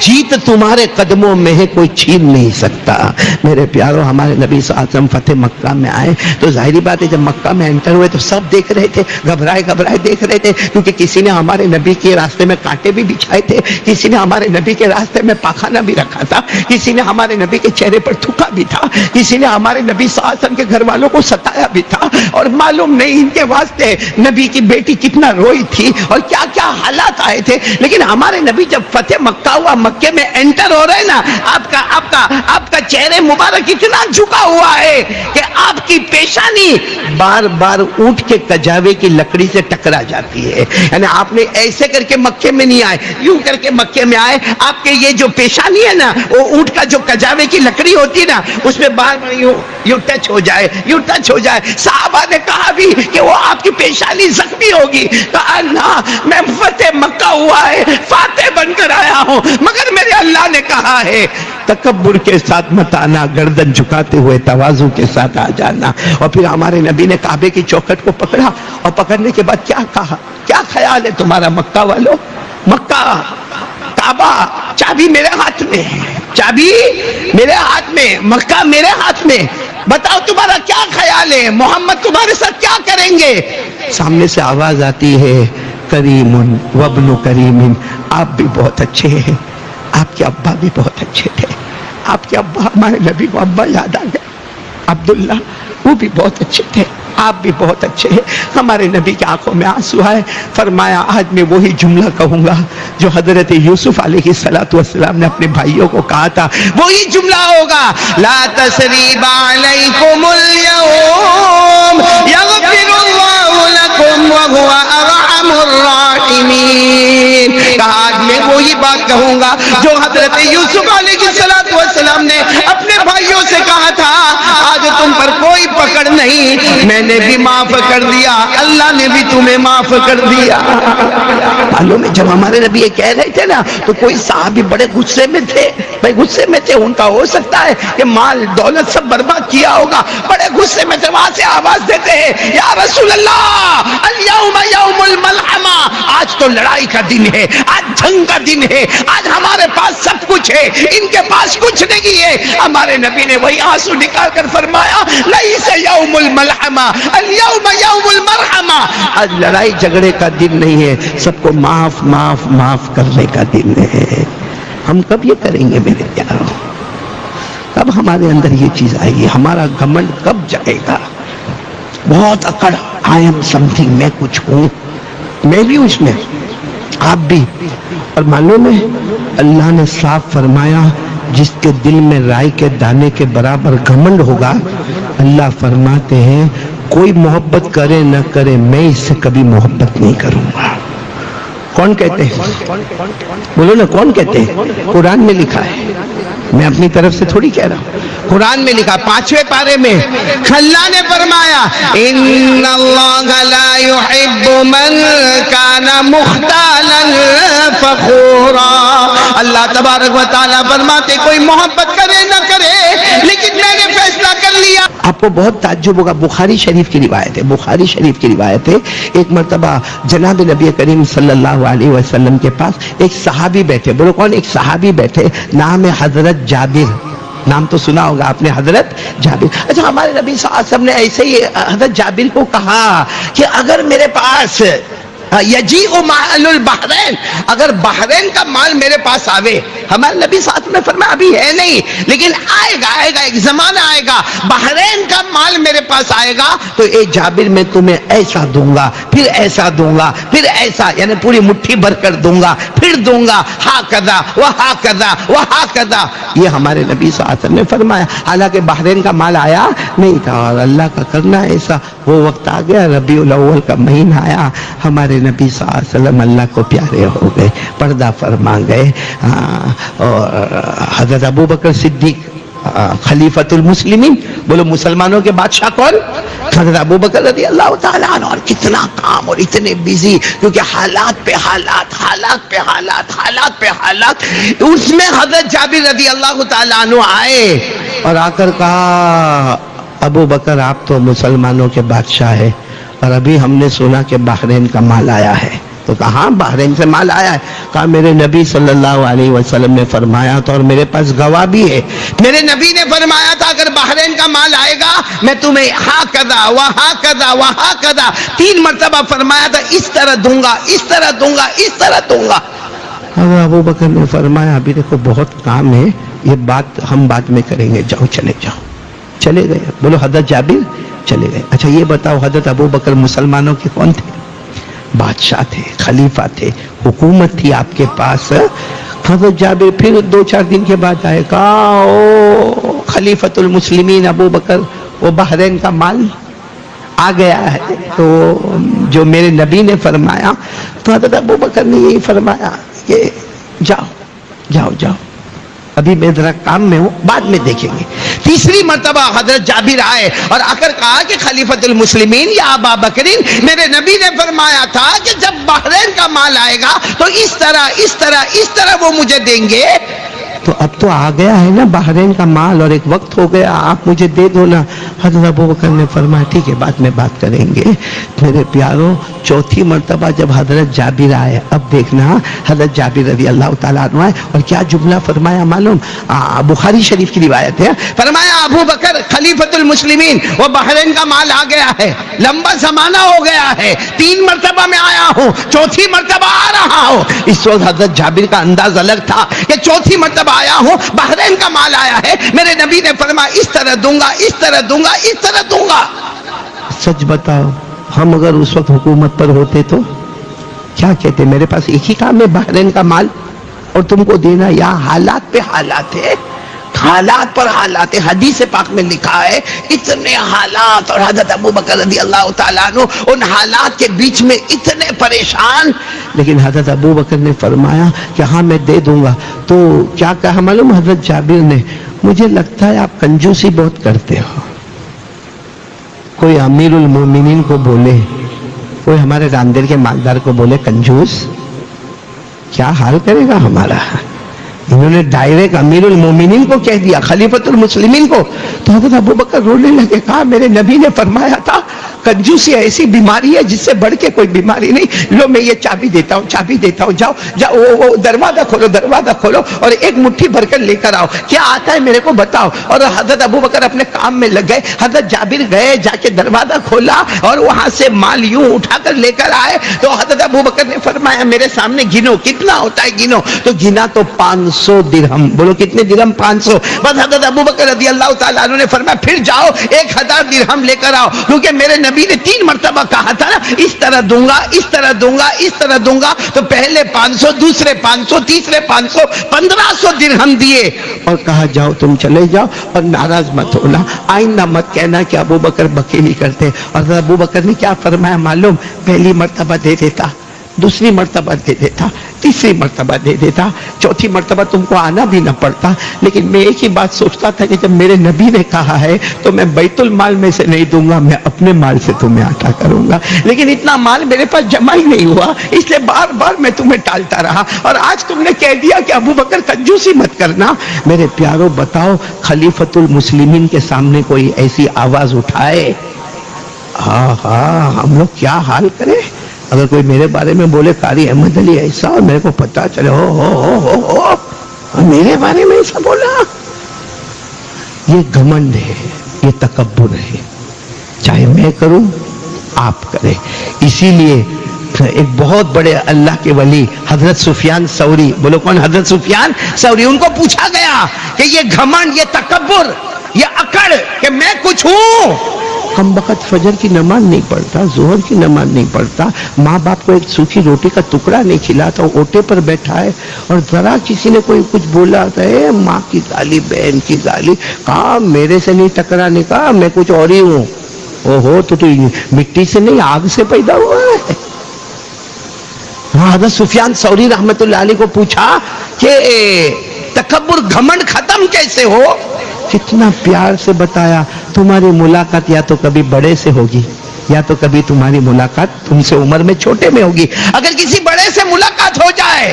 جیت تمہارے قدموں میں ہے، کوئی چھین نہیں سکتا۔ میرے پیاروں، ہمارے نبی صلی اللہ علیہ وسلم فتح مکہ میں آئے تو ظاہری بات ہے جب مکہ میں انٹر ہوئے تو سب دیکھ رہے تھے، گھبرائے گھبرائے دیکھ رہے تھے، کیونکہ کسی نے ہمارے نبی کے راستے میں کانٹے بھی بچھائے تھے، کسی نے ہمارے نبی کے راستے میں پاخانہ بھی رکھا تھا، کسی نے ہمارے نبی کے چہرے پر تھوکا بھی تھا، کسی نے ہمارے نبی صلی اللہ علیہ وسلم کے گھر والوں کو ستایا بھی تھا، اور معلوم نہیں ان کے واسطے نبی کی بیٹی کتنا روئی تھی اور کیا کیا حالات آئے تھے۔ لیکن ہمارے نبی جب فتح مکہ ہوا، مکے میں انٹر ہو رہے نا، آپ کا چہرے مبارک اتنا جھکا ہوا ہے کہ آپ کی پیشانی بار بار اونٹ کے کجاوے کی لکڑی سے ٹکرا جاتی ہے۔ یعنی آپ نے ایسے کر کے مکے میں نہیں آئے، یوں کر کے مکے میں آئے، آپ کے یہ جو پیشانی ہے نا، وہ اونٹ کا جو کجاوے کی لکڑی ہوتی ہے نا، اس میں بار بار یوں ٹچ ہو جائے، یوں ٹچ ہو جائے۔ صحابہ نے کہا بھی کہ وہ آپ کی پیشانی زخمی ہوگی، کہا نہ، میں فتح مکہ ہوا ہے، فاتح بن کر آیا ہوں، مگر میرے اللہ نے کہا ہے تکبر کے ساتھ مت آنا، گردن جھکاتے ہوئے تواضع کے ساتھ آ جانا۔ اور پھر ہمارے نبی نے کعبے کی چوکھٹ کو پکڑا، اور پکڑنے کے بعد کیا کہا؟ کیا خیال ہے تمہارا مکہ والو؟ مکہ، کعبہ، چابی میرے ہاتھ میں ہے، چابی میرے ہاتھ میں، مکہ میرے ہاتھ میں، بتاؤ تمہارا کیا خیال ہے؟ محمد تمہارے ساتھ کیا کریں گے؟ سامنے سے آواز آتی ہے، کریم وابن کریم، آپ بھی بہت اچھے ہیں، آپ کے ابا بھی بہت اچھے تھے، آپ کے ابا، ہمارے نبی کو ابا یاد آ گئے، عبداللہ، وہ بھی بہت اچھے تھے، آپ بھی بہت اچھے ہیں۔ ہمارے نبی کی آنکھوں میں آنسو آئے، فرمایا آج میں وہی جملہ کہوں گا جو حضرت یوسف علیہ السلام نے اپنے بھائیوں کو کہا تھا، وہی جملہ ہوگا، لا تثریب علیکم اليوم یغفر اللہ لکم وہو ارحم الراحمین۔ کہا آج میں وہی بات کہوں گا جو حضرت یوسف علیہ السلام نے اپنے بھائیوں سے کہا تھا، آج تم پر کوئی پکڑ نہیں، میں نے بھی معاف کر دیا، اللہ نے بھی تمہیں معاف کر دیا۔ معلوم ہے جب ہمارے نبی یہ کہہ رہے تھے نا تو کوئی صحابی بڑے غصے میں تھے، بھائی غصے میں تھے، ان کا ہو سکتا ہے کہ مال دولت سب برباد کیا ہوگا، بڑے غصے میں تھے، وہاں سے آواز دیتے ہیں، یا رسول اللہ الیوم یوم الملحمہ، آج تو لڑائی کا دن ہے، آج جنگ کا دن ہے، آج ہمارے پاس سب کچھ ہے، ان کے پاس کچھ نہیں ہے۔ ہمارے نبی نے وہی آنسو نکال کر فرمایا، لیس یوم الملحمہ الیوم یوم المرحمہ، آج لڑائی جھگڑے کا دن نہیں ہے، سب کو معاف معاف معاف کرنے کا دن ہے۔ ہم کب یہ کریں گے میرے پیاروں؟ کب ہمارے اندر یہ چیز آئے گی؟ ہمارا گھمنڈ کب جائے گا؟ بہت اکڑ، آئی ایم سم تھنگ، میں کچھ ہوں، میں بھی اس میں، آپ بھی۔ اور معلوم ہے اللہ نے صاف فرمایا، جس کے دل میں رائی کے دانے کے برابر گھمنڈ ہوگا، اللہ فرماتے ہیں کوئی محبت کرے نہ کرے میں اس سے کبھی محبت نہیں کروں گا۔ کون کہتے ہیں؟ بولو نا، کون کہتے ہیں؟ قرآن میں لکھا ہے، میں اپنی طرف سے تھوڑی کہہ رہا ہوں، قرآن میں لکھا 5ویں پارے میں اللہ نے فرمایا، ان اللہ لا يحب من کان مختالا فخورا۔ اللہ تبارک و تعالیٰ فرماتے کوئی محبت کرے نہ کرے، لیکن میں نے فیصلہ کر لیا۔ آپ کو بہت تعجب ہوگا، بخاری شریف کی روایت ہے، بخاری شریف کی روایت ہے، ایک مرتبہ جناب نبی کریم صلی اللہ علیہ وسلم کے پاس ایک صحابی بیٹھے، بولو کون؟ ایک صحابی بیٹھے، نام ہے حضرت جابر، نام تو سنا ہوگا آپ نے، حضرت جابر۔ اچھا، ہمارے نبی صلی اللہ علیہ وسلم نے ایسے ہی حضرت جابر کو کہا کہ اگر میرے پاس یجیء مال البحرین، اگر بحرین کا مال میرے پاس آوے، ہمارے نبی صلی اللہ علیہ وسلم نے فرمایا ابھی ہے نہیں لیکن آئے گا، ایک زمانہ آئے گا، بحرین کا مال میرے پاس آئے گا تو اے جابر میں تمہیں ایسا دوں گا، پھر ایسا دوں گا، پھر ایسا، یعنی پوری مٹھی بھر کر دوں گا، پھر دوں گا، ہا کذا وہا کذا وہا کذا۔ یہ ہمارے نبی صلی اللہ علیہ وسلم نے فرمایا، حالانکہ بحرین کا مال آیا نہیں تھا، اور اللہ کا کرنا ایسا، وہ وقت آ گیا، ربیع الاول کا مہینہ آیا، ہمارے نبی صلی اللہ علیہ وسلم اللہ کو پیارے ہو گئے، پردہ فرما گئے، اور حضرت ابو بکر صدیق خلیفۃ المسلمین، بولو مسلمانوں کے بادشاہ کون؟ حضرت ابو بکر رضی اللہ تعالیٰ عنہ، اور کتنا کام اور اتنے بیزی، کیونکہ حالات پہ حالات، حالات پہ حالات، حالات پہ حالات، اس میں حضرت جابر رضی اللہ تعالیٰ عنہ آئے اور آ کر کہا ابو بکر آپ تو مسلمانوں کے بادشاہ ہیں، اور ابھی ہم نے سنا کہ بحرین کا مال آیا ہے۔ تو کہا ہاں بحرین سے مال آیا ہے۔ کہا میرے نبی صلی اللہ علیہ وسلم نے فرمایا تھا اور میرے پاس گواہ بھی ہے، میرے نبی نے فرمایا تھا اگر بحرین کا مال آئے گا میں تمہیں ہاں کذا وہاں کذا وہاں کذا 3 مرتبہ فرمایا تھا، اس طرح دوں گا، اس طرح دوں گا، اس طرح دوں گا۔ حضرت ابو بکر نے فرمایا ابھی دیکھو بہت کام ہے، یہ بات ہم بعد میں کریں گے، جاؤ چلے جاؤ۔ چلے گئے۔ بولو حضرت جابر چلے گئے۔ اچھا یہ بتاؤ حضرت ابو بکر مسلمانوں کے کون تھے؟ بادشاہ تھے، خلیفہ تھے، حکومت تھی آپ کے پاس۔ حضرت جابر پھر 2-4 دن کے بعد آئے، کہا او خلیفۃ المسلمین ابو بکر، وہ بحرین کا مال آ گیا ہے تو جو میرے نبی نے فرمایا، تو حضرت ابو بکر نے یہی فرمایا کہ جاؤ جاؤ جاؤ، ابھی میں ذرا کام میں ہوں، بعد میں دیکھیں گے۔ تیسری مرتبہ حضرت جابر آئے اور آ کر کہا کہ خلیفۃ المسلمین یا ابا بکرین، میرے نبی نے فرمایا تھا کہ جب بحرین کا مال آئے گا تو اس طرح اس طرح اس طرح وہ مجھے دیں گے۔ تو اب تو آ گیا ہے نا بحرین کا مال اور ایک وقت ہو گیا، آپ مجھے دے دو نا۔ حضرت ابو بکر نے فرمایا ٹھیک ہے بعد میں بات کریں گے۔ میرے پیاروں، چوتھی مرتبہ جب حضرت جابر آئے، اب دیکھنا حضرت جابر رضی اللہ تعالیٰ عنہ آئے اور کیا جملہ فرمایا معلوم؟ بخاری شریف کی روایت ہے، فرمایا ابو بکر خلیفۃ المسلمین، وہ بحرین کا مال آ گیا ہے، لمبا زمانہ ہو گیا ہے، 3 مرتبہ میں آیا ہوں، چوتھی مرتبہ آ رہا ہوں۔ اس وقت حضرت جابر کا انداز الگ تھا کہ چوتھی مرتبہ آیا ہوں، بحرین کا مال آیا ہے، میرے نبی نے فرمایا اس طرح دوں گا، اس طرح دوں گا، اس طرح دوں گا۔ سچ بتاؤ ہم اگر اس وقت حکومت پر ہوتے تو کیا کہتے؟ میرے پاس ایک ہی کام ہے بحرین کا مال اور تم کو دینا، یا حالات پہ حالات ہے، حالات پر حالات ہے۔ حدیث پاک میں لکھا ہے اتنے حالات، اور حضرت ابو بکر رضی اللہ تعالیٰ عنہ ان حالات کے بیچ میں اتنے پریشان، لیکن حضرت ابو بکر نے فرمایا کہ ہاں میں دے دوں گا۔ تو کیا کہا معلوم حضرت جابر نے؟ مجھے لگتا ہے آپ کنجوسی بہت کرتے ہو۔ کوئی امیر المومنین کو بولے، کوئی ہمارے راندر کے مالدار کو بولے کنجوس، کیا حال کرے گا ہمارا؟ انہوں نے ڈائریکٹ امیر المومنین کو کہہ دیا، خلیفۃ المسلمین کو۔ تو حضرت ابو بکر رونے لگے، کہا میرے نبی نے فرمایا تھا کنجوسی ایسی بیماری ہے جس سے بڑھ کے کوئی بیماری نہیں۔ لو میں یہ چابی دیتا ہوں، چابی دیتا ہوں، جاؤ جاؤ وہ دروازہ کھولو، دروازہ کھولو اور ایک مٹھی بھر کر لے کر آؤ، کیا آتا ہے میرے کو بتاؤ۔ اور حضرت ابو بکر اپنے کام میں لگ گئے، حضرت جابر گئے، جا کے دروازہ کھولا اور وہاں سے مال یوں اٹھا کر لے کر آئے۔ تو حضرت ابو بکر نے فرمایا میرے سامنے گنو، کتنا ہوتا ہے گنو؟ تو گنا تو 500 درہم۔ بولو کتنے درہم؟ 500۔ بس حضرت ابو بکر رضی اللہ تعالیٰ عنہ نے فرمایا پھر جاؤ 1000 درہم لے کر آؤ، کیونکہ میرے نبی نے 3 مرتبہ کہا تھا نا اس طرح دوں گا، اس طرح دوں گا، اس طرح دوں گا۔ تو پہلے 500، دوسرے 500، تیسرے 500، 1500 درہم دیے اور کہا جاؤ تم چلے جاؤ اور ناراض مت ہونا، آئندہ مت کہنا کہ ابو بکر بخیلی کرتے۔ اور ابو بکر نے کیا فرمایا معلوم؟ پہلی مرتبہ دے دیتا، دوسری مرتبہ دے دیتا، تیسری مرتبہ دے دیتا، چوتھی مرتبہ تم کو آنا بھی نہ پڑتا۔ لیکن میں ایک ہی بات سوچتا تھا کہ جب میرے نبی نے کہا ہے تو میں بیت المال میں سے نہیں دوں گا، میں اپنے مال سے تمہیں عطا کروں گا۔ لیکن اتنا مال میرے پاس جمع ہی نہیں ہوا، اس لیے بار بار میں تمہیں ٹالتا رہا، اور آج تم نے کہہ دیا کہ ابو بکر کنجوسی مت کرنا۔ میرے پیاروں بتاؤ خلیفۃ المسلمین کے سامنے کوئی ایسی آواز اٹھائے، ہاں ہاں ہم لوگ کیا حال کریں؟ اگر کوئی میرے بارے میں بولے قاری احمد علی ایسا، اور میرے کو پتا چلے ہو میرے بارے میں ایسا بولا، یہ گھمنڈ ہے، یہ تکبر ہے، چاہے میں کروں آپ کریں۔ اسی لیے ایک بہت بڑے اللہ کے ولی حضرت سفیان ثوری، بولو کون؟ حضرت سفیان ثوری، ان کو پوچھا گیا کہ یہ گھمنڈ، یہ تکبر، یہ اکڑ کہ میں کچھ ہوں، کم وقت فجر کی نماز نہیں پڑھتا، ظہر کی نماز نہیں پڑھتا، ماں باپ کو ایک سوکھی روٹی کا ٹکڑا نہیں کھلاتا، اوٹے پر بیٹھا ہے، اور ذرا کسی نے کوئی کچھ بولا تو ماں کی گالی، بہن کی گالی، کہا میرے سے نہیں ٹکرانے کا، میں کچھ اور ہی ہوں۔ اوہو تو مٹی سے نہیں آگ سے پیدا ہوا ہے۔ حضرت سفیان ثوری رحمت اللہ علیہ کو پوچھا کہ تکبر گھمنڈ ختم کیسے ہو؟ کتنا پیار سے بتایا، تمہاری ملاقات یا تو کبھی بڑے سے ہوگی یا تو کبھی تمہاری ملاقات تم سے عمر میں چھوٹے میں ہوگی۔ اگر کسی بڑے سے ملاقات ہو جائے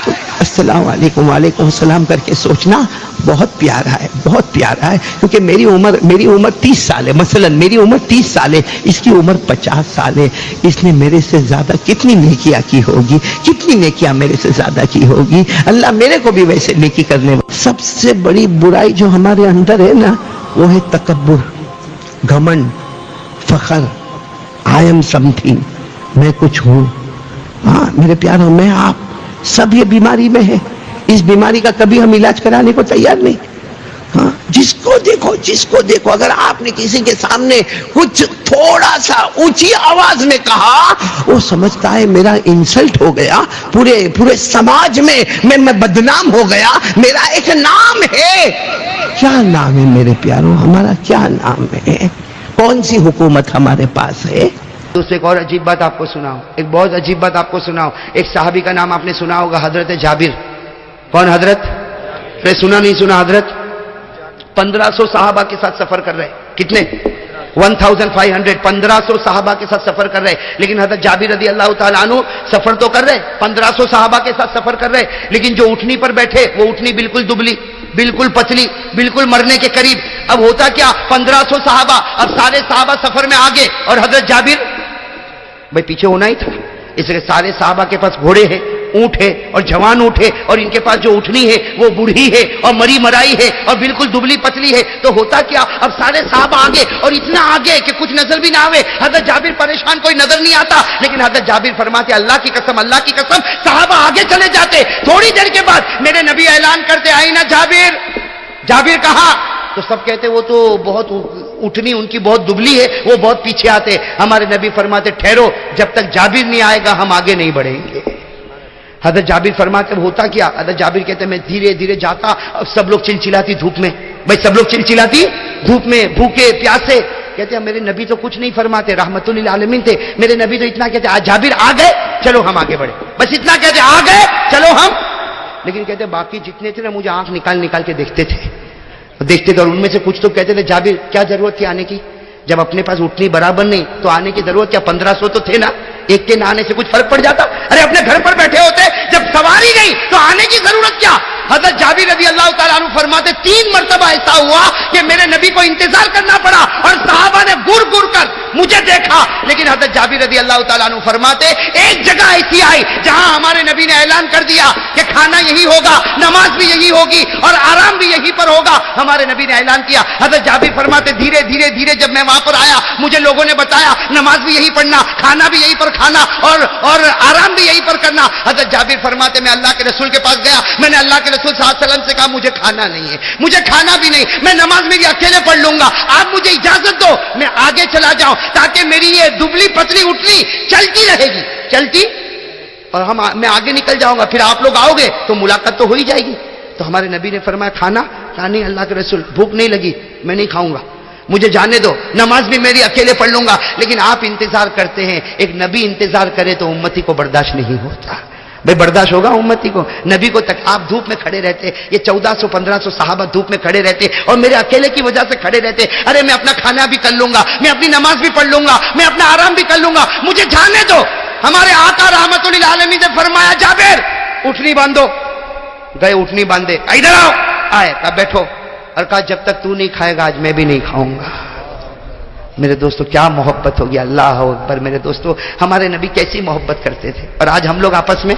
تو السلام علیکم، وعلیکم السلام کر کے سوچنا بہت پیارا ہے، بہت پیارا ہے، کیونکہ میری عمر 30 سال ہے، مثلا میری عمر 30 سال ہے، اس کی عمر 50 سال ہے، اس نے میرے سے زیادہ کتنی نیکیاں کی ہوگی، کتنی نیکیاں میرے سے زیادہ کی ہوگی، اللہ میرے کو بھی ویسے نیکی کرنے والا۔ سب سے بڑی برائی جو ہمارے اندر ہے نا، وہ ہے تکبر، گھمنڈ، فخر، آئی ایم سم تھنگ، میں کچھ ہوں۔ ہاں میرے پیاروں، میں آپ سب یہ بیماری میں ہے، اس بیماری کا کبھی ہم علاج کرانے کو تیار نہیں۔ ہاں جس کو دیکھو اگر آپ نے کسی کے سامنے کچھ تھوڑا سا اونچی آواز میں کہا، وہ سمجھتا ہے میرا انسلٹ ہو گیا، پورے سماج میں میں بدنام ہو گیا، میرا ایک نام ہے۔ کیا نام ہے میرے پیاروں، ہمارا کیا نام ہے؟ کون سی حکومت ہمارے پاس ہے؟ دوستو ایک اور عجیب بات آپ کو سناؤں، ایک بہت عجیب بات آپ کو سناؤں۔ ایک صحابی کا نام آپ نے سنا ہوگا، حضرت جابر۔ کون حضرت؟ سنا نہیں سنا حضرت؟ 1500 صحابہ کے ساتھ سفر کر رہے، کتنے؟ 1500 1500 صحابہ کے ساتھ سفر کر رہے، لیکن حضرت جابر رضی اللہ تعالیٰ عنہ سفر تو کر رہے، 1500 صحابہ کے ساتھ سفر کر رہے، لیکن جو اٹھنی پر بیٹھے وہ اٹھنی بالکل دبلی، بالکل پتلی، بالکل مرنے کے قریب۔ اب ہوتا کیا، 1500 صحابہ، اب سارے صحابہ سفر میں آگے اور حضرت جابر بھائی پیچھے ہونا ہی تھا، اس لیے سارے صحابہ کے پاس گھوڑے ہیں، اونٹ ہے اور جوان اونٹ ہے، اور ان کے پاس جو اٹھنی ہے وہ بوڑھی ہے اور مری مرائی ہے اور بالکل دبلی پتلی ہے۔ تو ہوتا کیا، اب سارے صحابہ آگے اور اتنا آگے کہ کچھ نظر بھی نہ آوے۔ حضرت جابر پریشان، کوئی نظر نہیں آتا، لیکن حضرت جابر فرماتے اللہ کی قسم، اللہ کی قسم، صحابہ آگے چلے جاتے۔ تھوڑی دیر کے بعد میرے نبی اعلان کرتے، آئی نا جابر۔ جابر کہا تو سب کہتے وہ تو بہت اٹھنی ان کی بہت دبلی ہے، وہ بہت پیچھے آتے۔ ہمارے نبی فرماتے ٹھہرو، جب تک جابر نہیں آئے گا ہم آگے نہیں بڑھیں گے۔ حضرت جابر فرماتے ہوتا کیا، حضرت جابر کہتے میں دھیرے دھیرے جاتا، اب سب لوگ چلچلاتی دھوپ میں، بھائی سب لوگ چلچلاتی دھوپ میں، بھوکے پیاسے، کہتے ہیں میرے نبی تو کچھ نہیں فرماتے، رحمت للعالمین تھے، میرے نبی تو اتنا کہتے جابر آ گئے چلو ہم آگے بڑھے، بس اتنا کہتے آ گئے چلو ہم۔ لیکن کہتے باقی جتنے تھے نا مجھے آنکھ نکال نکال کے دیکھتے تھے اور ان میں سے کچھ تو کہتے تھے جابر کیا ضرورت تھی آنے کی، جب اپنے پاس اٹھنی برابر نہیں تو آنے کی ضرورت کیا، 1500 تو تھے نا، ایک کے نہ آنے سے کچھ فرق پڑ جاتا؟ ارے اپنے گھر پر بیٹھے ہوتے، جب سواری نہیں تو آنے کی ضرورت کیا؟ حضرت جابر رضی اللہ تعالیٰ عنہ فرماتے 3 مرتبہ ایسا ہوا کہ میرے نبی کو انتظار کرنا پڑا اور صحابہ نے گر گر کر مجھے دیکھا، لیکن حضرت جابر رضی اللہ تعالیٰ عنہ فرماتے ایک جگہ ایسی آئی جہاں ہمارے نبی نے اعلان کر دیا کہ کھانا یہی ہوگا، نماز بھی یہی ہوگی اور آرام بھی یہی پر ہوگا۔ ہمارے نبی نے اعلان کیا، حضرت جابر فرماتے دھیرے دھیرے دھیرے جب میں وہاں پر آیا مجھے لوگوں نے بتایا نماز بھی یہی پڑھنا، کھانا بھی یہی پر کھانا اور آرام بھی یہی پر کرنا۔ حضرت جابر فرماتے میں اللہ کے رسول کے پاس گیا، میں نے اللہ کے رسول صلی اللہ علیہ وسلم سے کہا مجھے کھانا نہیں ہے، مجھے کھانا بھی نہیں، میں نماز میری اکیلے پڑھ لوں گا، آپ مجھے اجازت دو میں آگے چلا جاؤں تاکہ میری یہ دبلی پتلی اٹھنی چلتی رہے گی، چلتی اور میں آگے نکل جاؤں گا، پھر آپ لوگ آؤ گے تو ملاقات تو ہو ہی جائے گی۔ تو ہمارے نبی نے فرمایا کھانا؟ کہا نہیں اللہ کے رسول بھوک نہیں لگی، میں نہیں کھاؤں گا، مجھے جانے دو، نماز بھی میری اکیلے پڑھ لوں گا۔ لیکن آپ انتظار کرتے ہیں، ایک نبی انتظار کرے تو امتی کو برداشت نہیں ہوتا، بھائی برداشت ہوگا امتی کو؟ نبی کو تک آپ دھوپ میں کھڑے رہتے، یہ 1400-1500 صحابہ دھوپ میں کھڑے رہتے اور میرے اکیلے کی وجہ سے کھڑے رہتے، ارے میں اپنا کھانا بھی کر لوں گا، میں اپنی نماز بھی پڑھ لوں گا، میں اپنا آرام بھی کر لوں گا، مجھے جانے دو۔ ہمارے آقا رحمت للعالمین نے فرمایا جابر اٹھنی باندھو، گئے اٹھنی باندھے، ادھر آؤ، آئے، کہا بیٹھو، اور کہا جب تک تو نہیں کھائے گا آج میں بھی نہیں کھاؤں گا۔ میرے دوستو کیا محبت ہوگی، اللہ اکبر۔ میرے دوستو ہمارے نبی کیسی محبت کرتے تھے، اور آج ہم لوگ آپس میں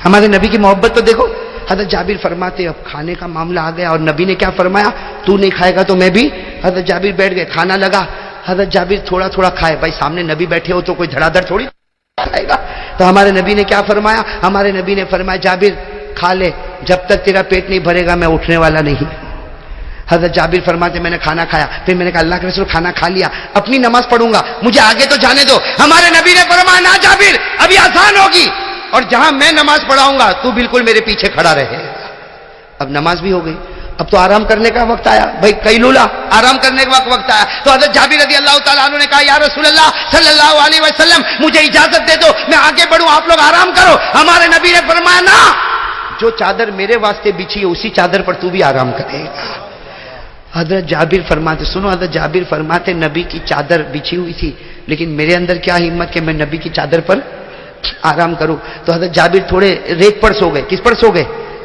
ہمارے نبی کی محبت تو دیکھو۔ حضرت جابر فرماتے اب کھانے کا معاملہ آ گیا اور نبی نے کیا فرمایا، تو نہیں کھائے گا تو میں بھی۔ حضرت جابر بیٹھ گئے، کھانا لگا، حضرت جابر تھوڑا تھوڑا کھائے، بھائی سامنے نبی بیٹھے ہو تو کوئی دھڑا دھڑ تھوڑی کھائے گا۔ تو ہمارے نبی نے کیا فرمایا، ہمارے نبی نے فرمایا جابر کھا لے، جب تک تیرا پیٹ نہیں بھرے گا میں اٹھنے والا نہیں۔ حضرت جابر فرماتے میں نے کھانا کھایا، پھر میں نے کہا اللہ کے رسول کھانا کھا لیا، اپنی نماز پڑھوں گا، مجھے آگے تو جانے دو۔ ہمارے نبی نے فرمایا نہ جابر ابھی آسان ہوگی، اور جہاں میں نماز پڑھاؤں گا تو بالکل میرے پیچھے کھڑا رہے۔ اب نماز بھی ہو گئی، اب تو آرام کرنے کا وقت آیا، بھائی قیلولہ آرام کرنے کا وقت آیا۔ تو حضرت جابر رضی اللہ تعالیٰ عنہ نے کہا یا رسول اللہ صلی اللہ علیہ وسلم مجھے اجازت دے دو میں آگے بڑھوں، آپ لوگ آرام کرو۔ ہمارے نبی نے فرمایا نہ، جو چادر میرے واسطے بچھی ہے اسی چادر پر تو بھی آرام کرے گا۔ حضرت جابر فرماتے، سنو، حضرت جابر فرماتے نبی کی چادر بچھی ہوئی تھی لیکن میرے اندر کیا ہمت کہ میں نبی کی چادر پر آرام کروں۔ تو حضرت جابر تھوڑے ریت پر سو گئے، کس پر سو گئے؟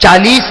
40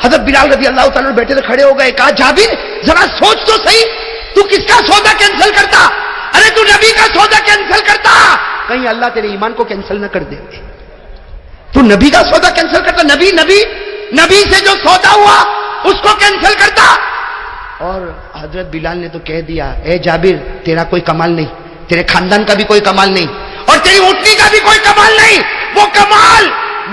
حضرت بلال رضی اللہ تعالیٰ بیٹھے تھے، کھڑے ہو گئے، کہا جابر ذرا سوچ تو صحیح، تو کس کا سودا کینسل کرتا؟ ارے تو نبی کا سودا کینسل کرتا، کہیں اللہ تیرے ایمان کو کینسل نہ کر دے، تو نبی کا سودا کینسل کرتا، نبی سے جو سودا ہوا اس کو کینسل کرتا۔ اور حضرت بلال نے تو کہہ دیا، اے جابر تیرا کوئی کمال نہیں، تیرے خاندان کا بھی کوئی کمال نہیں، اور تیری اونٹنی کا بھی کوئی کمال نہیں، وہ کمال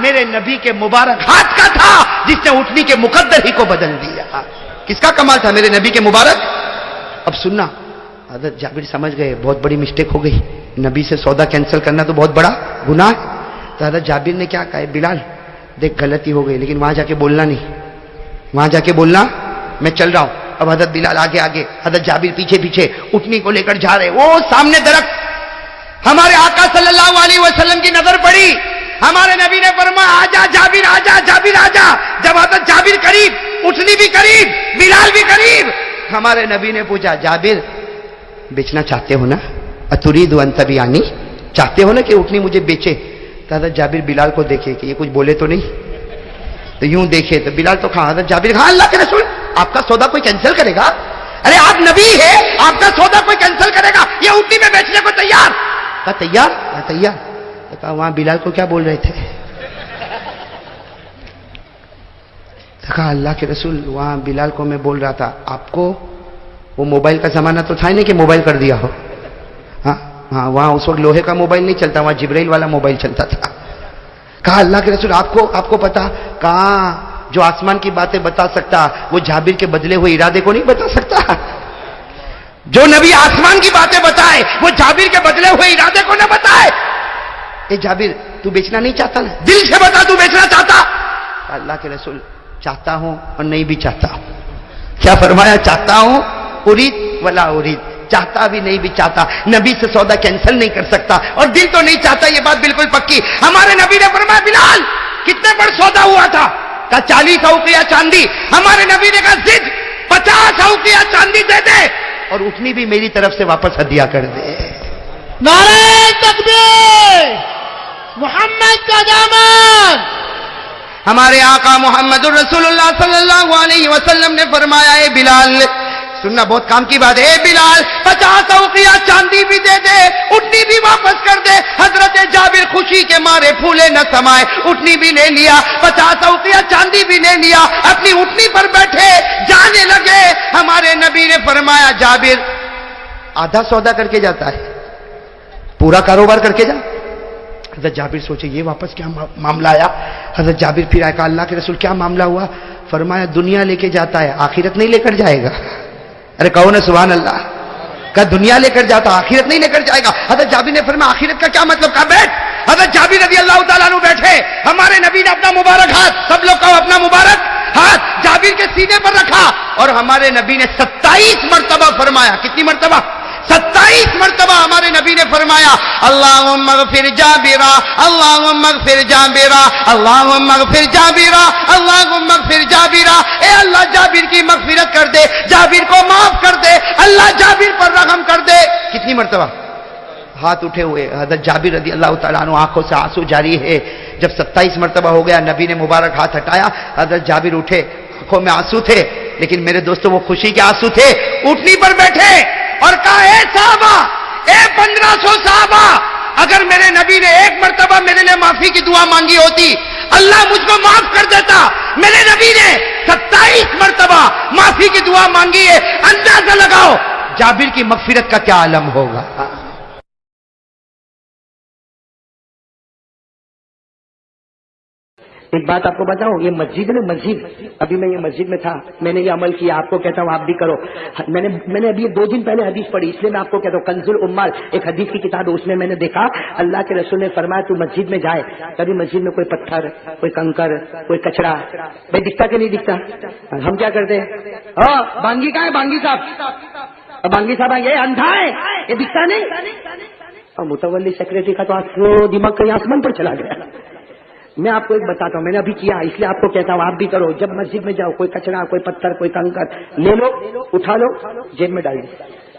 میرے نبی کے مبارک ہاتھ کا تھا جس نے اونٹنی کے مقدر ہی کو بدل دیا۔ کس کا کمال تھا؟ میرے نبی کے مبارک۔ اب سننا، حضرت جابر سمجھ گئے بہت بڑی مسٹیک ہو گئی، نبی سے سودا کینسل کرنا تو بہت بڑا گناہ ہے۔ تو حضرت جابر نے کیا کہا، بلال دیکھ غلطی ہو گئی لیکن وہاں جا کے بولنا نہیں، وہاں جا کے بولنا میں چل رہا ہوں۔ اب حضرت بلال آگے آگے، حضرت جابر پیچھے پیچھے اٹھنی کو لے کر جا رہے، وہ سامنے درخت، ہمارے آقا صلی اللہ علیہ وسلم کی نظر پڑی، ہمارے نبی نے فرمایا آجا جابر آجا، جابر آجا۔ جب حضرت جابر قریب، اٹھنی بھی قریب، بلال بھی قریب، ہمارے نبی نے پوچھا جابر بیچنا چاہتے ہو نا؟ اتريد ان تبيعني، چاہتے ہو نا کہ اٹھنی مجھے بیچے؟ تو حضرت جابر بلال کو دیکھے کہ یہ کچھ بولے تو نہیں، تو یوں دیکھے تو بلال تو کہا، حضرت جابر کہا اللہ کے رسول آپ کا سودا کوئی کینسل کرے گا؟ ارے آپ نبی ہے، آپ کا سودا کوئی کینسل کرے گا؟ یہ اٹھنی میں بیچنے کو تیار؟ کہا تیار؟ تیار۔ کہا وہاں بلال کو کیا بول رہے تھے؟ کہا اللہ کے رسول وہاں بلال کو میں بول رہا تھا آپ کو، وہ موبائل کا زمانہ تو تھا ہی نہیں کہ موبائل کر دیا ہو، ہاں وہاں اس وقت لوہے کا موبائل نہیں چلتا، وہاں جبرائیل والا موبائل چلتا تھا۔ کہا اللہ کے رسول آپ کو پتا؟ کہاں جو آسمان کی باتیں بتا سکتا وہ جابر کے بدلے ہوئے ارادے کو نہیں بتا سکتا؟ جو نبی آسمان کی باتیں بتائے وہ جابر کے بدلے ہوئے ارادے کو نہ بتائے۔ اے جابر تو بیچنا نہیں چاہتا نا؟ دل سے بتا تو بیچنا چاہتا؟ اللہ کے رسول چاہتا ہوں اور نہیں بھی چاہتا ہوں۔ کیا فرمایا؟ چاہتا ہوں ارید ولا ارید، چاہتا بھی نہیں بھی چاہتا، نبی سے سودا کینسل نہیں کر سکتا، اور دل تو نہیں چاہتا، یہ بات بالکل پکی۔ ہمارے نبی نے فرمایا بلال کتنے پر سودا ہوا تھا؟ کہا 40 اوقیہ چاندی۔ ہمارے نبی نے کہا ضد 50 اوقیہ چاندی دے دے اور اٹھنی بھی میری طرف سے واپس ہدیہ کر دے۔ نعرہ تکبیر، محمد کا دامن۔ ہمارے آقا محمد الرسول اللہ صلی اللہ علیہ وسلم نے فرمایا اے بلال، سننا بہت کام کی بات ہے، اے بلال 50 اوقیہ چاندی بھی دے دے، اٹھنی بھی واپس کر دے۔ حضرت جابر خوشی کے مارے پھولے نہ سمائے، اٹھنی بھی لے لیا، 50 اوقیہ چاندی بھی لے لیا، اپنی اٹھنی پر بیٹھے جانے لگے۔ ہمارے نبی نے فرمایا جابر آدھا سودا کر کے جاتا ہے، پورا کاروبار کر کے جا۔ حضرت جابر سوچے یہ واپس کیا معاملہ آیا؟ حضرت جابر پھر آئے، کہا اللہ کے رسول کیا معاملہ ہوا؟ فرمایا دنیا لے کے جاتا ہے، آخرت نہیں لے کر جائے گا۔ ارے کہو نا سبحان اللہ۔ کہا دنیا لے کر جاتا، آخرت نہیں لے کر جائے گا۔ حضرت جابر نے فرمایا آخرت کا کیا مطلب؟ کہا بیٹھ۔ حضرت جابر رضی اللہ تعالیٰ عنہ بیٹھے، ہمارے نبی نے اپنا مبارک ہاتھ، سب لوگ کہو اپنا مبارک ہاتھ جابر کے سینے پر رکھا، اور ہمارے نبی نے 27 مرتبہ فرمایا، کتنی مرتبہ؟ 27 مرتبہ ہمارے نبی نے فرمایا اللہم اغفر جابرا، اللہم اغفر جابرا، اللہم اغفر جابرا، اللہم اغفر جابرا۔ اے اللہ جابر کی مغفرت کر دے، جابر کو معاف کر دے، اللہ جابر پر رحم کر دے۔ کتنی مرتبہ؟ ہاتھ اٹھے ہوئے حضرت جابر رضی اللہ تعالیٰ عنہ آنکھوں سے آنسو جاری ہے۔ جب 27 مرتبہ ہو گیا، نبی نے مبارک ہاتھ ہٹایا، حضرت جابر اٹھے، آنکھوں میں آنسو تھے، لیکن میرے دوستوں وہ خوشی کے آنسو تھے۔ اٹھنی پر بیٹھے اور کہا اے صحابہ، اے 1500 صحابہ، اگر میرے نبی نے ایک مرتبہ میرے لیے معافی کی دعا مانگی ہوتی اللہ مجھ کو معاف کر دیتا۔ میرے نبی نے 27 مرتبہ معافی کی دعا مانگی ہے، اندازہ لگاؤ جابر کی مغفرت کا کیا عالم ہوگا۔ ایک بات آپ کو بتاؤں، یہ مسجد ہے نا، مسجد، ابھی میں یہ مسجد میں تھا، میں نے یہ عمل کیا، آپ کو کہتا ہوں آپ بھی کرو۔ میں نے ابھی 2 دن پہلے حدیث پڑھی، اس لیے میں آپ کو کہتا ہوں، کنز الامال ایک حدیث کی کتاب ہے، اس میں نے دیکھا اللہ کے رسول نے فرمایا تو مسجد میں جائے، کبھی مسجد میں کوئی پتھر، کوئی کنکر، کوئی کچرا بھائی دکھتا کہ نہیں دکھتا؟ ہم کیا کرتے ہیں؟ بانگی کہاں ہے؟ بانگی صاحب، بانگی صاحب یہ اندھا ہے، یہ دکھتا نہیں۔ اور متولی سیکرٹری کا تو دماغ کہیں آسمان پر چلا گیا۔ میں آپ کو ایک بتاتا ہوں، میں نے ابھی کیا، اس لیے آپ کو کہتا ہوں آپ بھی کرو۔ جب مسجد میں جاؤ، کوئی کچرا، کوئی پتھر، کوئی کنکر لے لو، اٹھا لو، جیب میں ڈال دو،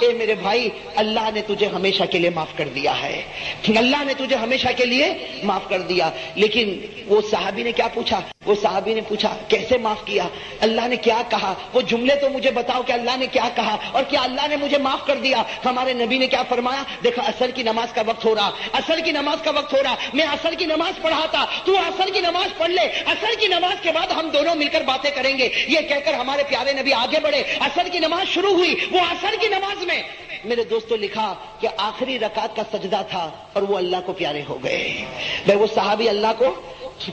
اے میرے بھائی اللہ نے تجھے ہمیشہ کے لیے معاف کر دیا ہے، اللہ نے تجھے ہمیشہ کے لیے معاف کر دیا. لیکن وہ صحابی نے کیا پوچھا؟ وہ صحابی نے پوچھا کیسے معاف کیا، اللہ نے کیا کہا، وہ جملے تو مجھے بتاؤ کہ اللہ نے کیا کہا اور کیا اللہ نے مجھے معاف کر دیا. ہمارے نبی نے کیا فرمایا؟ دیکھا عصر کی نماز کا وقت ہو رہا، عصر کی نماز کا وقت ہو رہا، میں عصر کی نماز پڑھاتا، تو عصر کی نماز پڑھ لے، عصر کی نماز کے بعد ہم دونوں مل کر باتیں کریں گے. یہ کہہ کر ہمارے پیارے نبی آگے بڑھے، عصر کی نماز شروع ہوئی. وہ عصر کی نماز میں میرے دوستوں لکھا کہ آخری رکعت کا سجدہ تھا اور وہ اللہ کو پیارے ہو گئے. بھائی وہ صحابی اللہ کو